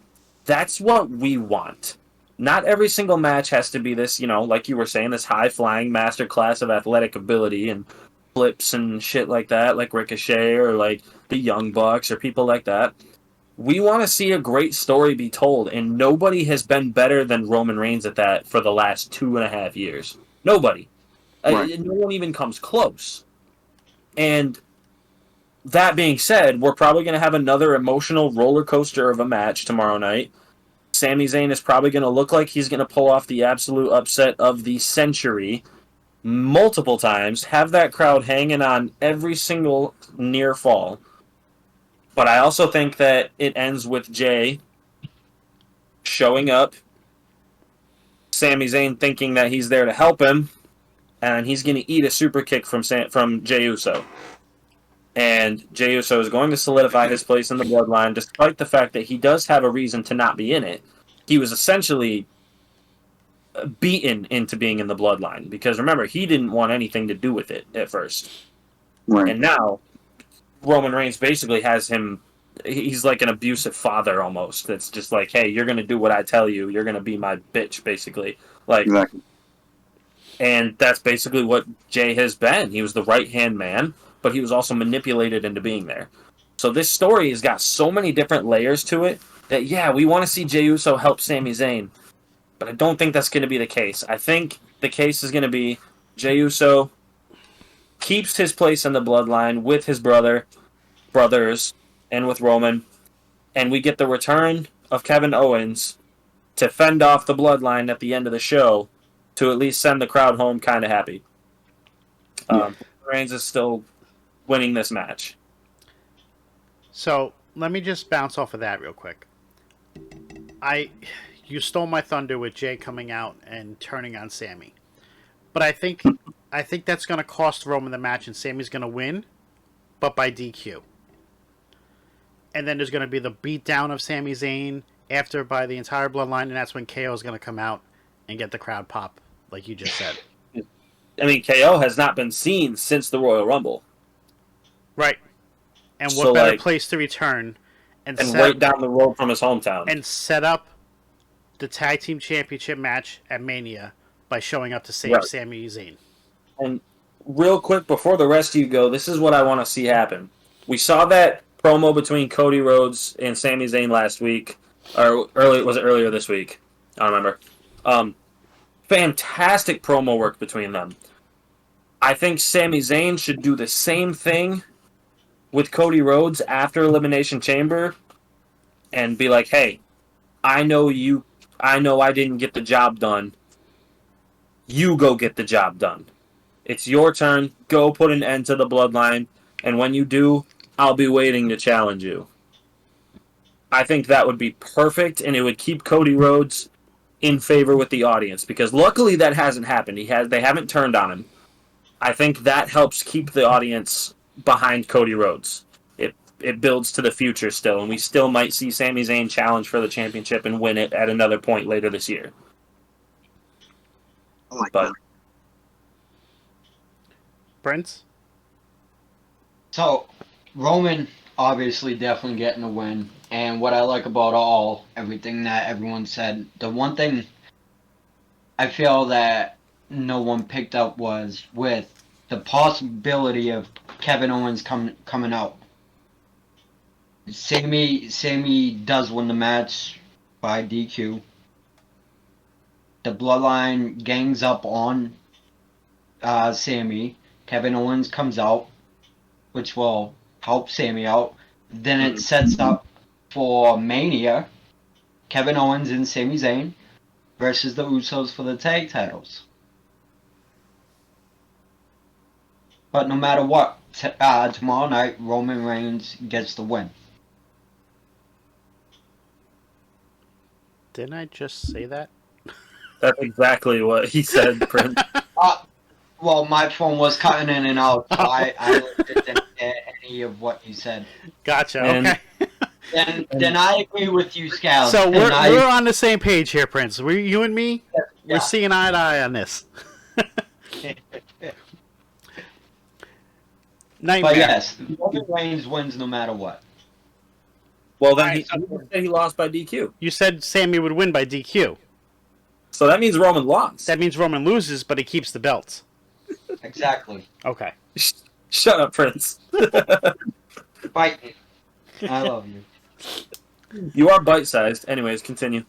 that's what we want. Not every single match has to be this, like you were saying, this high-flying masterclass of athletic ability and flips and shit like that, like Ricochet or like the Young Bucks or people like that. We want to see a great story be told, and nobody has been better than Roman Reigns at that for the last 2.5 years. Nobody. Right. No one even comes close. And that being said, we're probably going to have another emotional roller coaster of a match tomorrow night. Sami Zayn is probably going to look like he's going to pull off the absolute upset of the century multiple times, have that crowd hanging on every single near fall. But I also think that it ends with Jay showing up, Sami Zayn thinking that he's there to help him, and he's going to eat a super kick from Jey Uso. And Jey Uso is going to solidify his place in the bloodline, despite the fact that he does have a reason to not be in it. he was essentially beaten into being in the bloodline. Because remember, he didn't want anything to do with it at first.
Right.
And now, Roman Reigns basically has him. He's like an abusive father almost. It's just like, hey, you're going to do what I tell you. You're going to be my bitch, basically. Like,
Exactly.
and that's basically what Jay has been. He was the right-hand man, but he was also manipulated into being there. So this story has got so many different layers to it that, yeah, we want to see Jey Uso help Sami Zayn, but I don't think that's going to be the case. I think the case is going to be Jey Uso keeps his place in the bloodline with his brothers, and with Roman, and we get the return of Kevin Owens to fend off the bloodline at the end of the show to at least send the crowd home kind of happy. Reigns is still winning this match.
So let me just bounce off of that real quick. You stole my thunder with Jay coming out and turning on Sammy, but I think that's going to cost Roman the match, and Sammy's going to win, but by DQ. And then there's going to be the beatdown of Sami Zayn after by the entire bloodline, and that's when KO is going to come out and get the crowd pop, like you just said.
I mean, KO has not been seen since the Royal Rumble.
Right. And what
So,
better
like,
place to return
and right down the road from his hometown.
and set up the tag team championship match at Mania by showing up to save
Right.
Sami Zayn.
And real quick, before the rest of you go, this is what I want to see happen. We saw that promo between Cody Rhodes and Sami Zayn last week, or was it earlier this week? I don't remember. Fantastic promo work between them. I think Sami Zayn should do the same thing with Cody Rhodes after Elimination Chamber and be like, hey, I know I didn't get the job done. You go get the job done. It's your turn. Go put an end to the bloodline. And when you do, I'll be waiting to challenge you. I think that would be perfect, and it would keep Cody Rhodes in favor with the audience, because luckily that hasn't happened. They haven't turned on him. I think that helps keep the audience behind Cody Rhodes. It builds to the future still, and we still might see Sami Zayn challenge for the championship and win it at another point later this year.
I like
But
that.
Prince?
So, Roman obviously definitely getting a win. And what I like about everything that everyone said, the one thing I feel that no one picked up was with the possibility of Kevin Owens coming out. Sammy does win the match by DQ. The Bloodline gangs up on Sammy. Kevin Owens comes out, which will help Sammy out. Then it sets up for Mania, Kevin Owens and Sami Zayn versus the Usos for the tag titles. But no matter what, tomorrow night Roman Reigns gets the win.
Didn't I just say that?
that's exactly what he said, Prince.
Well, my phone was cutting in and out, so I didn't get any of what you said.
Gotcha,
And-
okay.
Then I agree with you, Scout.
So
And
we're on the same page here, Prince. You and me,
Yeah.
we're seeing eye to eye on this. Nightmare.
But yes, Roman Reigns wins no matter what.
Well, then
Alright,
he lost by DQ.
You said Sammy would win by DQ.
So that means Roman lost.
That means Roman loses, but he keeps the belts.
Exactly.
Okay.
Shut up, Prince.
Bite me. I love you.
You are bite-sized. Anyways, continue.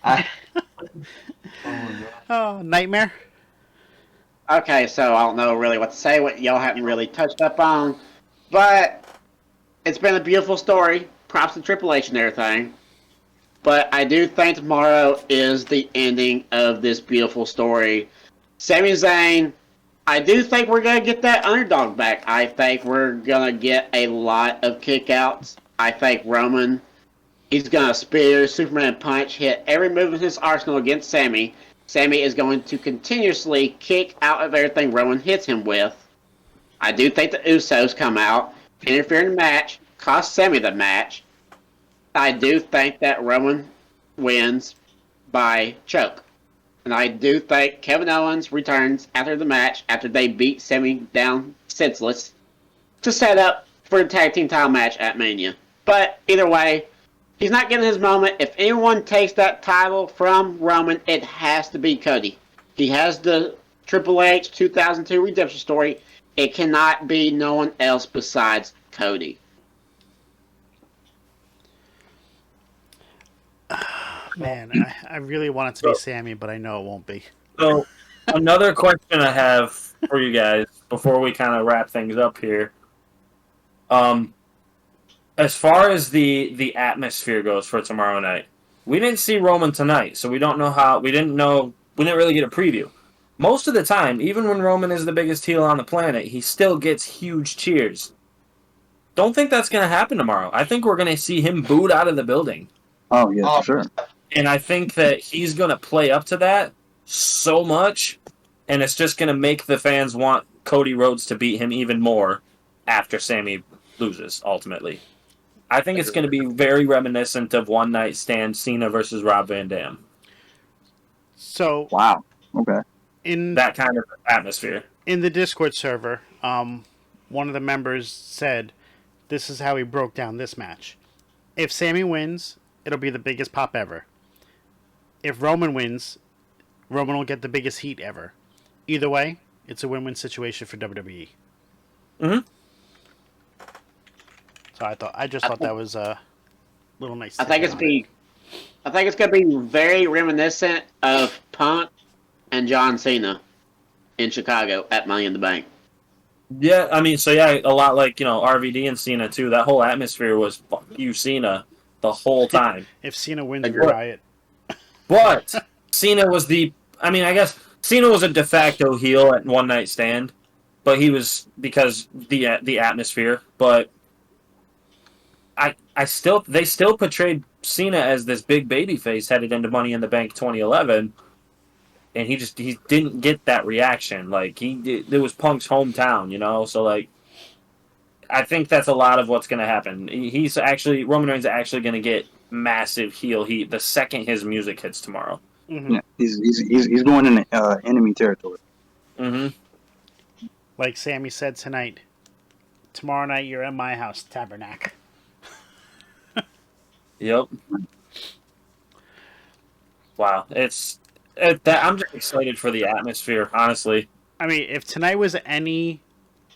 I,
Oh, Nightmare?
Okay, so I don't know really what to say, what y'all haven't really touched up on, but it's been a beautiful story. Props to Triple H and everything. But I do think tomorrow is the ending of this beautiful story. Sami Zayn, I do think we're going to get that underdog back. I think we're going to get a lot of kickouts. I think Roman, he's going to spear, Superman punch, hit every move in his arsenal against Sami. Sami is going to continuously kick out of everything Roman hits him with. I do think the Usos come out, interfere in the match, cost Sami the match. I do think that Roman wins by choke. And I do think Kevin Owens returns after the match, after they beat Sami down senseless, to set up for a tag team title match at Mania. But either way, he's not getting his moment. If anyone takes that title from Roman, it has to be Cody. He has the Triple H 2002 redemption story. It cannot be no one else besides Cody.
Man, I really want it to be Sammy, but I know it won't be.
So, another question I have for you guys before we kind of wrap things up here. As far as the atmosphere goes for tomorrow night, we didn't see Roman tonight, so we don't know how. We didn't really get a preview. Most of the time, even when Roman is the biggest heel on the planet, he still gets huge cheers. Don't think that's going to happen tomorrow. I think we're going to see him booed out of the building.
Oh yeah, for sure.
And I think that he's going to play up to that so much, and it's just going to make the fans want Cody Rhodes to beat him even more after Sammy loses, ultimately. I think it's going to be very reminiscent of One Night Stand Cena versus Rob Van Dam.
So,
Wow. Okay.
in
That kind of atmosphere.
in the Discord server, one of the members said, this is how he broke down this match. If Sammy wins, it'll be the biggest pop ever. If Roman wins, Roman will get the biggest heat ever. Either way, it's a win-win situation for WWE.
Mm-hmm.
So I just thought that was a little nice.
I think it's gonna be very reminiscent of Punk and John Cena in Chicago at Money in the Bank.
Yeah, I mean, a lot like, RVD and Cena, too. That whole atmosphere was fuck you, Cena, the whole time.
If Cena wins, you riot.
But Cena was I guess Cena was a de facto heel at One Night Stand, but he was because the atmosphere. But they still portrayed Cena as this big babyface headed into Money in the Bank 2011, and he didn't get that reaction. Like it was Punk's hometown, So I think that's a lot of what's going to happen. Roman Reigns is actually going to get massive heel heat the second his music hits tomorrow.
Mm-hmm.
Yeah, he's going in enemy territory.
Mm-hmm.
Like Sammy said tonight, tomorrow night you're at my house, Tabernacle.
Yep. Wow, I'm just excited for the atmosphere, honestly.
I mean, if tonight was any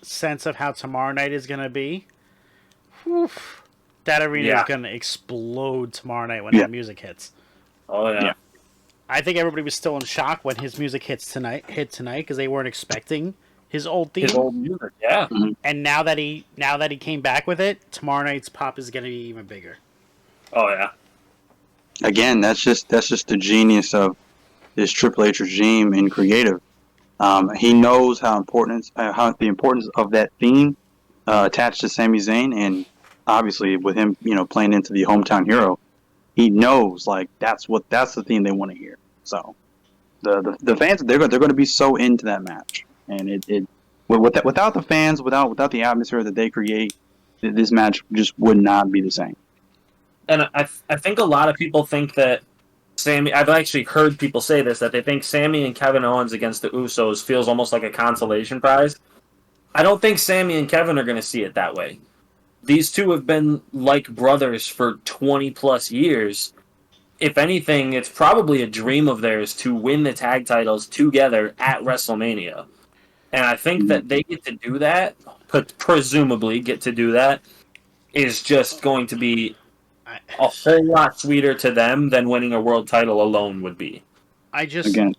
sense of how tomorrow night is going to be, whew, that arena is going to explode tomorrow night when that music hits.
Oh yeah.
I think everybody was still in shock when his music hit tonight because they weren't expecting his old theme.
His old music, yeah.
And now that he came back with it, tomorrow night's pop is going to be even bigger.
Oh yeah.
Again, that's just the genius of this Triple H regime in creative. He knows how the importance of that theme attached to Sami Zayn, and obviously with him, playing into the hometown hero, he knows that's the theme they want to hear. So the fans they're going to be so into that match, and without the fans, without the atmosphere that they create, this match just would not be the same.
And I think a lot of people think that Sammy. I've actually heard people say this, that they think Sammy and Kevin Owens against the Usos feels almost like a consolation prize. I don't think Sammy and Kevin are going to see it that way. These two have been like brothers for 20 plus years. If anything, it's probably a dream of theirs to win the tag titles together at WrestleMania. And I think that they get to do that, presumably get to do that, is just going to be a whole lot sweeter to them than winning a world title alone would be.
Again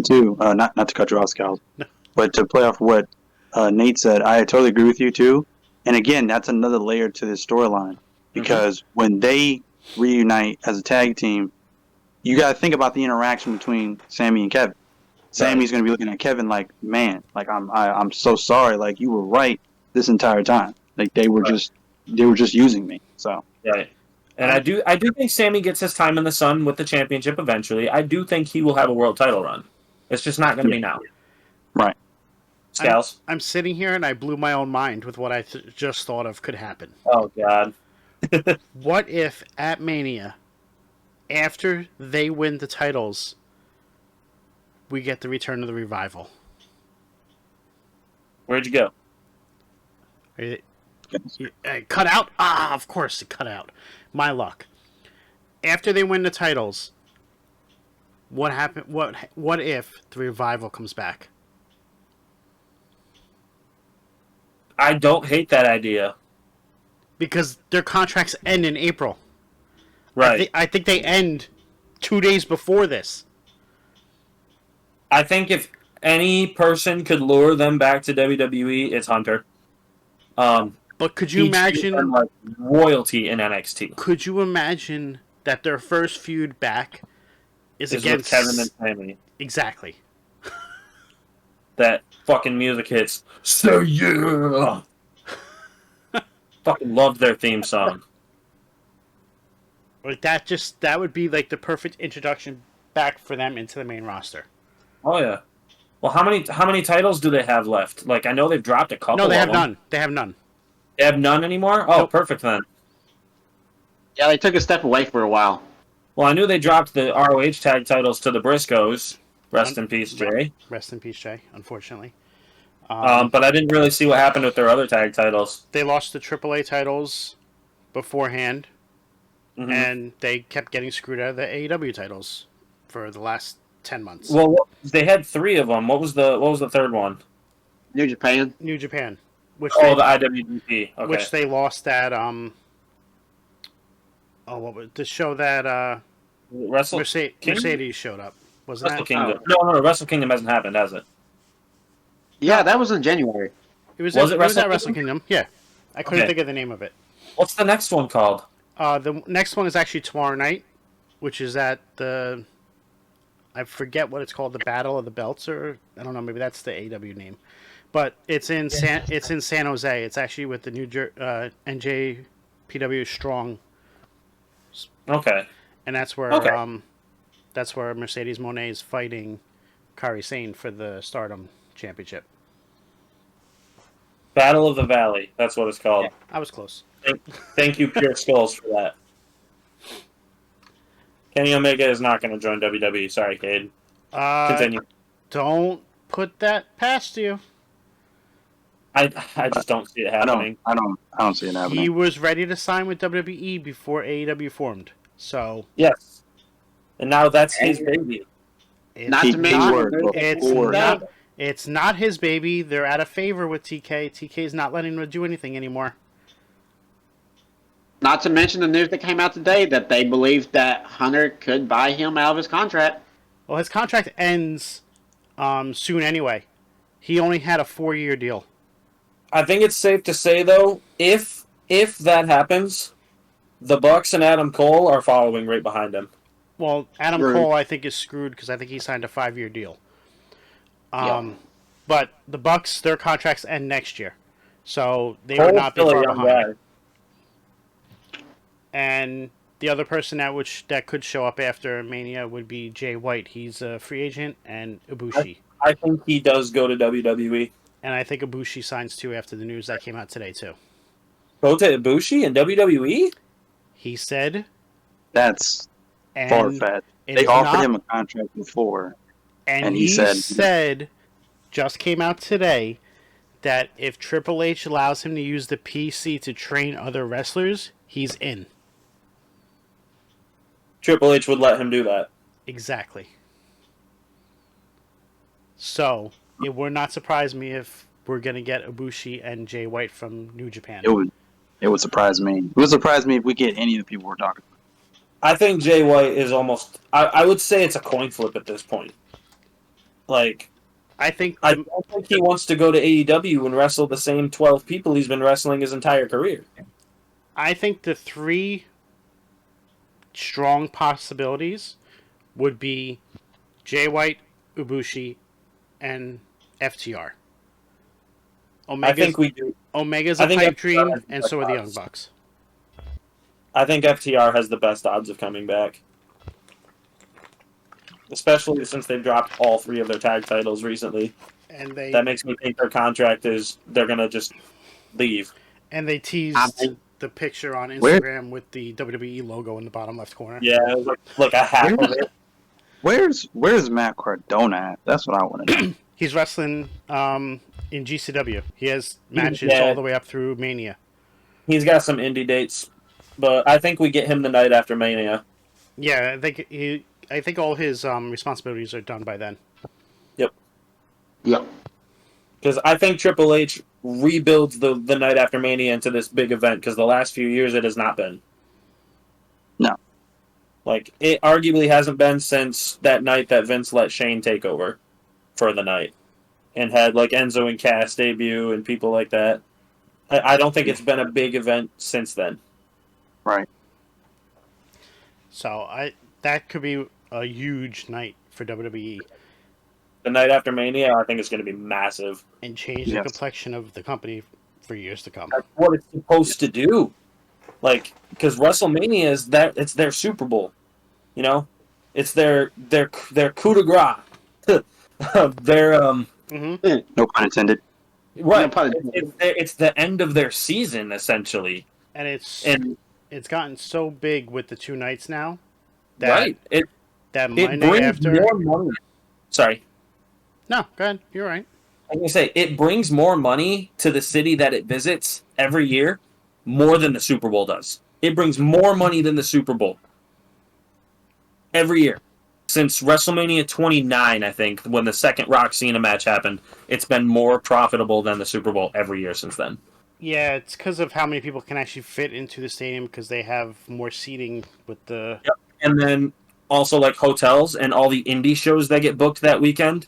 too, not to cut you off, Scals, but to play off what Nate said, I totally agree with you too. And again, that's another layer to this storyline, because when they reunite as a tag team, you got to think about the interaction between Sammy and Kevin. Sammy's going to be looking at Kevin like, man, I'm so sorry, you were right this entire time. They were just using me. So.
Right. And I do think Sammy gets his time in the sun with the championship eventually. I do think he will have a world title run. It's just not going to be now.
Right.
Scals?
I'm sitting here and I blew my own mind with what I just thought of could happen.
Oh, God.
What if at Mania, after they win the titles, we get the return of the Revival?
Where'd you go?
Cut out? Ah, of course it cut out. My luck. After they win the titles, what happen? What if the Revival comes back?
I don't hate that idea.
Because their contracts end in April.
Right.
I think they end 2 days before this.
I think if any person could lure them back to WWE, it's Hunter.
But could you
He's
imagine?
like royalty in NXT?
Could you imagine that their first feud back is
Is
against
with Kevin and Sammy.
Exactly.
That fucking music hits. So yeah. Fucking love their theme song.
Like that would be like the perfect introduction back for them into the main roster.
Oh yeah. Well, how many titles do they have left? Like I know they've dropped a couple.
No, they have
of them.
none. They have none.
They have none anymore. Oh,
Nope.
perfect then.
Yeah, they took a step away for a while.
Well, I knew they dropped the ROH tag titles to the Briscoes. Rest in peace, Jay.
Rest in peace, Jay. Unfortunately.
But I didn't really see what happened with their other tag titles.
They lost the AAA titles beforehand,
Mhm.
and they kept getting screwed out of the AEW titles for the last 10 months.
Well, they had 3 of them. What was the third one?
New Japan.
New Japan, which
Oh,
they,
the IWGP. Okay.
which they lost at what was the show that
Wrestle Kingdom?
Mercedes showed up? Wasn't
Wrestle
that?
Kingdom. No, Wrestle Kingdom hasn't happened, has it?
Yeah, that was in January.
It was
Was it
at
Wrestle
Wrestle Kingdom? Yeah. I couldn't
Okay.
think of the name of it.
What's the next one called?
The next one is actually tomorrow night, which is at the I forget what it's called, the Battle of the Belts, or I don't know, maybe that's the AW name, but it's in San Jose. It's actually with the NJPW Strong,
Okay.
and that's where Mercedes Moné is fighting Kairi Sane for the Stardom Championship.
Battle of the Valley. That's what it's called.
I was close.
Thank you, Pure Skulls, for that. Kenny Omega is not going to join WWE. Sorry, Cade. Continue.
Don't put that past you.
I just don't see it happening.
I don't see it happening.
He was ready to sign with WWE before AEW formed. So
Yes. And now that's his baby.
it's
Not to mention,
it's not his baby. They're out of favor with TK. TK's not letting him do anything anymore.
not to mention the news that came out today that they believe that Hunter could buy him out of his contract.
Well, his contract ends soon anyway. He only had a 4-year deal.
I think it's safe to say, though, if that happens, the Bucks and Adam Cole are following right behind him.
Well, Adam
Right.
Cole, I think, is screwed because I think he signed a 5-year deal.
Yeah.
But the Bucks, their contracts end next year, so they
Cole's
would not be
still a
far
young
behind.
guy.
And the other person that could show up after Mania would be Jay White. He's a free agent, and Ibushi.
I think he does go to WWE.
And I think Ibushi signs too after the news that came out today too.
Go to Ibushi in WWE?
He said,
That's
and
far fetched. They
it's
offered
not-
him a contract before.
and
and
he
he
said, just came out today, that if Triple H allows him to use the PC to train other wrestlers, he's in.
Triple H would let him do that.
Exactly. So, it would not surprise me if we're going to get Ibushi and Jay White from New Japan.
It would surprise me. It would surprise me if we get any of the people we're talking about.
I think Jay White is almost... I would say it's a coin flip at this point. Like,
I think
I don't think he wants to go to AEW and wrestle the same 12 people he's been wrestling his entire career.
I think the 3 strong possibilities would be Jay White, Ibushi, and FTR.
I think we do.
Omega's
I
a
think
pipe
FTR
dream,
has the
and
best
so are the Young
odds.
Bucks.
I think FTR has the best odds of coming back. Especially since they've dropped all 3 of their tag titles recently.
And they
That makes me think their contract is they're going to just leave.
teased
I mean,
the picture on
Where-
Instagram with the WWE logo in the bottom left corner.
Yeah, it was like a half of it.
Where's Matt Cardona at? That's what I want to know.
He's wrestling in GCW. He has matches
Yeah.
all the way up through Mania.
He's got some indie dates, but I think we get him the night after Mania.
Yeah, I think all his responsibilities are done by then.
Yep.
Because I think Triple H rebuilds the night after Mania into this big event, because the last few years it has not been.
No.
Like, it arguably hasn't been since that night that Vince let Shane take over for the night. And had, like, Enzo and Cass debut and people like that. I don't think it's been a big event since then.
Right.
So that could be a huge night for WWE
The night after Mania, I think it's going to be massive.
and change the
Yes.
complexion of the company for years to come.
That's what it's supposed to do. Like, because WrestleMania is it's their Super Bowl. You know? It's their coup de grace. their,
No pun intended.
right.
pun
It's the end of their season, essentially.
And it's gotten so big with the 2 nights now that
Right. It
Monday
brings
after.
more money. Sorry.
No, go ahead. You're right.
I'm going to say, it brings more money to the city that it visits every year, more than the Super Bowl does. It brings more money than the Super Bowl. Every year. Since WrestleMania 29, I think, when the second Rock Cena match happened, it's been more profitable than the Super Bowl every year since then.
Yeah, it's because of how many people can actually fit into the stadium because they have more seating with the.
Yep. And then also, like, hotels and all the indie shows that get booked that weekend.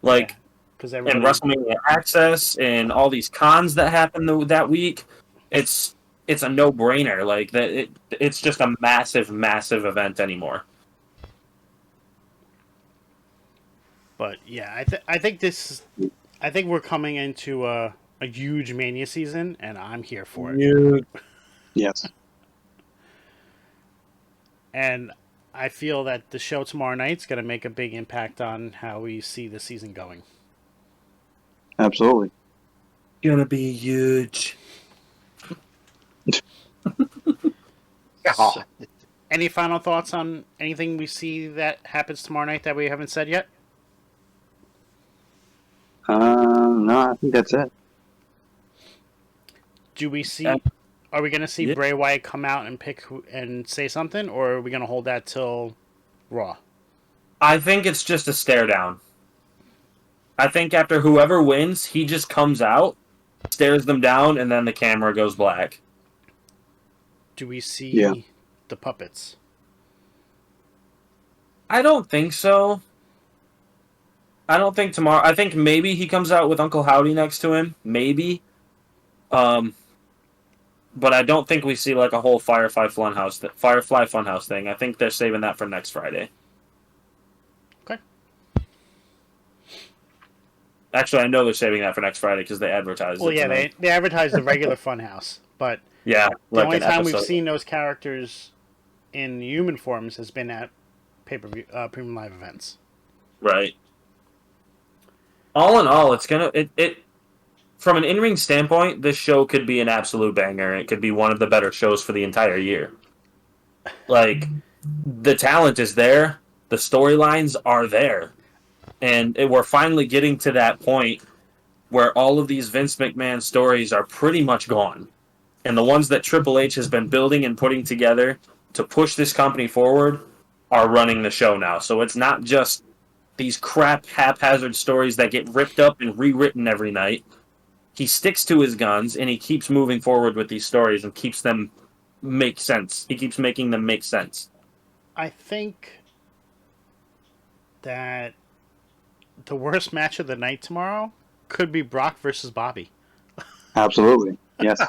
Like,
Because
and WrestleMania Access and all these cons that happen that week. It's a no-brainer. Like, it's just a massive, massive event anymore.
But yeah, I think we're coming into a huge Mania season, and I'm here for it.
Yes.
And I feel that the show tomorrow night's going to make a big impact on how we see the season going.
Absolutely.
Gonna be huge.
So, any final thoughts on anything we see that happens tomorrow night that we haven't said yet?
No, I think that's it.
Do we see?
Uh,
Are we going to see
yeah.
Bray Wyatt come out and and say something, or are we going to hold that till Raw?
I think it's just a stare down. I think after whoever wins, he just comes out, stares them down, and then the camera goes black.
Do we see
Yeah.
the puppets?
I don't think so. I don't think tomorrow. I think maybe he comes out with Uncle Howdy next to him. Maybe. But I don't think we see like a whole Firefly Funhouse thing. I think they're saving that for next Friday.
Okay.
Actually, I know they're saving that for next Friday because they advertised
Well,
it.
yeah,
tonight.
they advertised the regular Funhouse, but
Yeah,
the
like
only
an
time we've
episode.
seen those characters in human forms has been at pay-per-view premium live events.
Right. All in all, it's gonna it from an in-ring standpoint, this show could be an absolute banger. It could be one of the better shows for the entire year. Like, the talent is there, the storylines are there, and we're finally getting to that point where all of these Vince McMahon stories are pretty much gone. And the ones that Triple H has been building and putting together to push this company forward are running the show now. So it's not just these crap haphazard stories that get ripped up and rewritten every night. He sticks to his guns and he keeps moving forward with these stories and keeps them make sense. He keeps making them make sense.
I think that the worst match of the night tomorrow could be Brock versus Bobby.
Absolutely. Yes.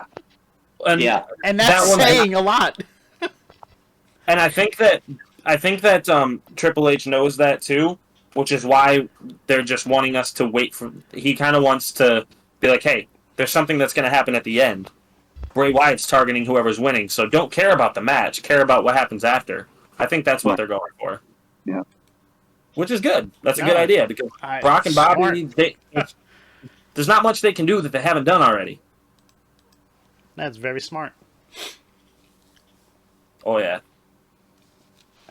And,
Yeah.
And that's
That one-
saying a lot.
and I think that Triple H knows that too, which is why they're just wanting us to wait for. He kind of wants to be like, hey, there's something that's going to happen at the end. Bray Wyatt's targeting whoever's winning, so don't care about the match. Care about what happens after. I think that's what they're going for.
Yeah.
Which is good. That's a
No.
good idea because Brock and Bobby, there's not much they can do that they haven't done already.
That's very smart.
Oh yeah.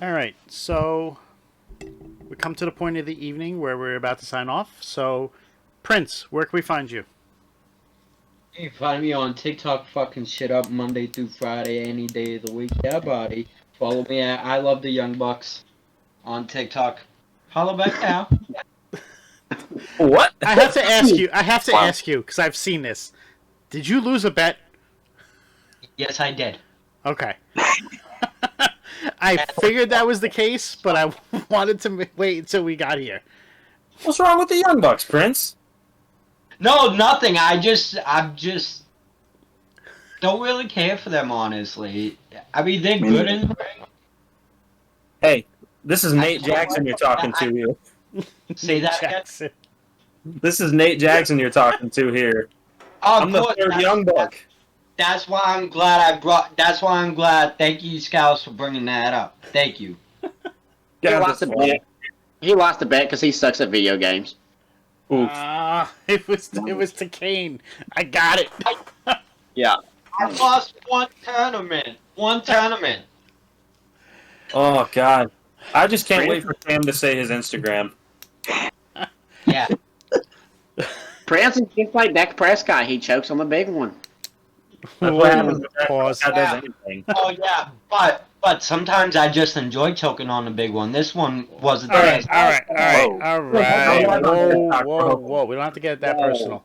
All right, so we come to the point of the evening where we're about to sign off. So, Prince, where can we find you?
You can find me on TikTok fucking shit up Monday through Friday, any day of the week. Yeah, buddy. Follow me at I Love the Young Bucks on TikTok. Holla back now.
What?
I have to ask you. I have to
Wow.
ask you because I've seen this. Did you lose a bet?
Yes, I did.
Okay. I figured that was the case, but I wanted to wait until we got here.
What's wrong with the Young Bucks, Prince?
No, nothing. I just don't really care for them, honestly. I mean, they're
Me
good
neither.
in the ring.
Hey, this is Nate Jackson you're talking to here.
Say that again.
Jackson.
This is Nate Jackson you're talking to here.
Oh,
I'm the
good.
third Young Buck.
That's why I'm glad That's why I'm glad. Thank you, Scouts, for bringing that up. Thank you.
He
God,
lost
that's
the
funny.
bet. He lost the bet because he sucks at video games.
Oof.
It was to Kane. I got it.
Yeah.
I lost one tournament.
Oh God. I just can't wait for Cam to say his Instagram.
Yeah.
Prince is just like Dak Prescott. He chokes on the big one.
That's what happens when
Pause.
Prescott does anything.
Oh yeah, but sometimes I just enjoy choking on the big one. This one wasn't the
All right,
best.
all right, all right,
Whoa.
all right.
Whoa.
Whoa. We don't have to get that personal.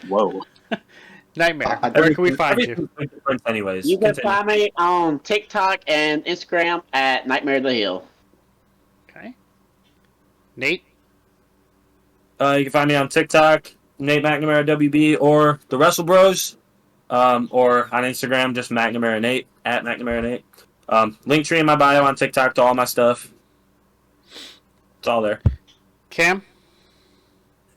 Whoa.
Nightmare. Where can we find you?
Everything's with Prince anyways.
You can
Continue.
find me on TikTok and Instagram at Nightmare of the Hill.
Okay. Nate.
You can find me on TikTok, Nate McNamara WB, or the Wrestle Bros, or on Instagram, just McNamara Nate at McNamara Nate. Linktree in my bio on TikTok to all my stuff. It's all there.
Cam.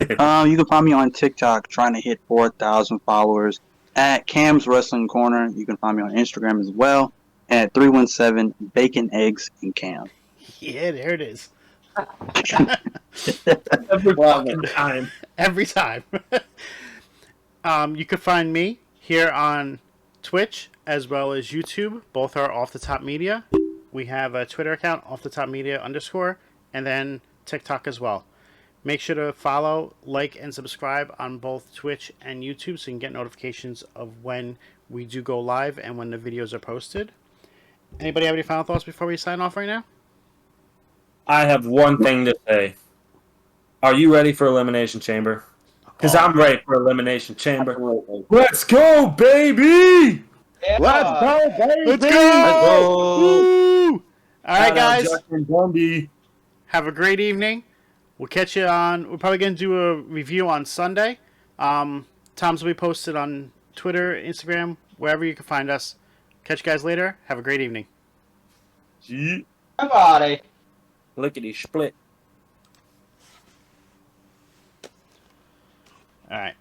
You can find me on TikTok trying to hit 4,000 followers at Cam's Wrestling Corner. You can find me on Instagram as well at 317 Bacon Eggs and Cam.
Yeah, there it is.
Every fucking time.
Every time. You can find me here on Twitch as well as YouTube. Both are Off the Top Media. We have a Twitter account, Off the Top Media _, and then TikTok as well. Make sure to follow, like, and subscribe on both Twitch and YouTube so you can get notifications of when we do go live and when the videos are posted. Anybody have any final thoughts before we sign off right now?
I have one thing to say. Are you ready for Elimination Chamber? Because I'm ready for Elimination Chamber.
Absolutely.
Let's go, baby!
Let's go, baby!
Let's go! Woo! All right,
Shout out
guys.
Justin Bundy.
Have a great evening. We'll catch you on. We're probably going to do a review on Sunday. Times will be posted on Twitter, Instagram, wherever you can find us. Catch you guys later. Have a great evening.
Gee.
Everybody.
Lickety split.
All right.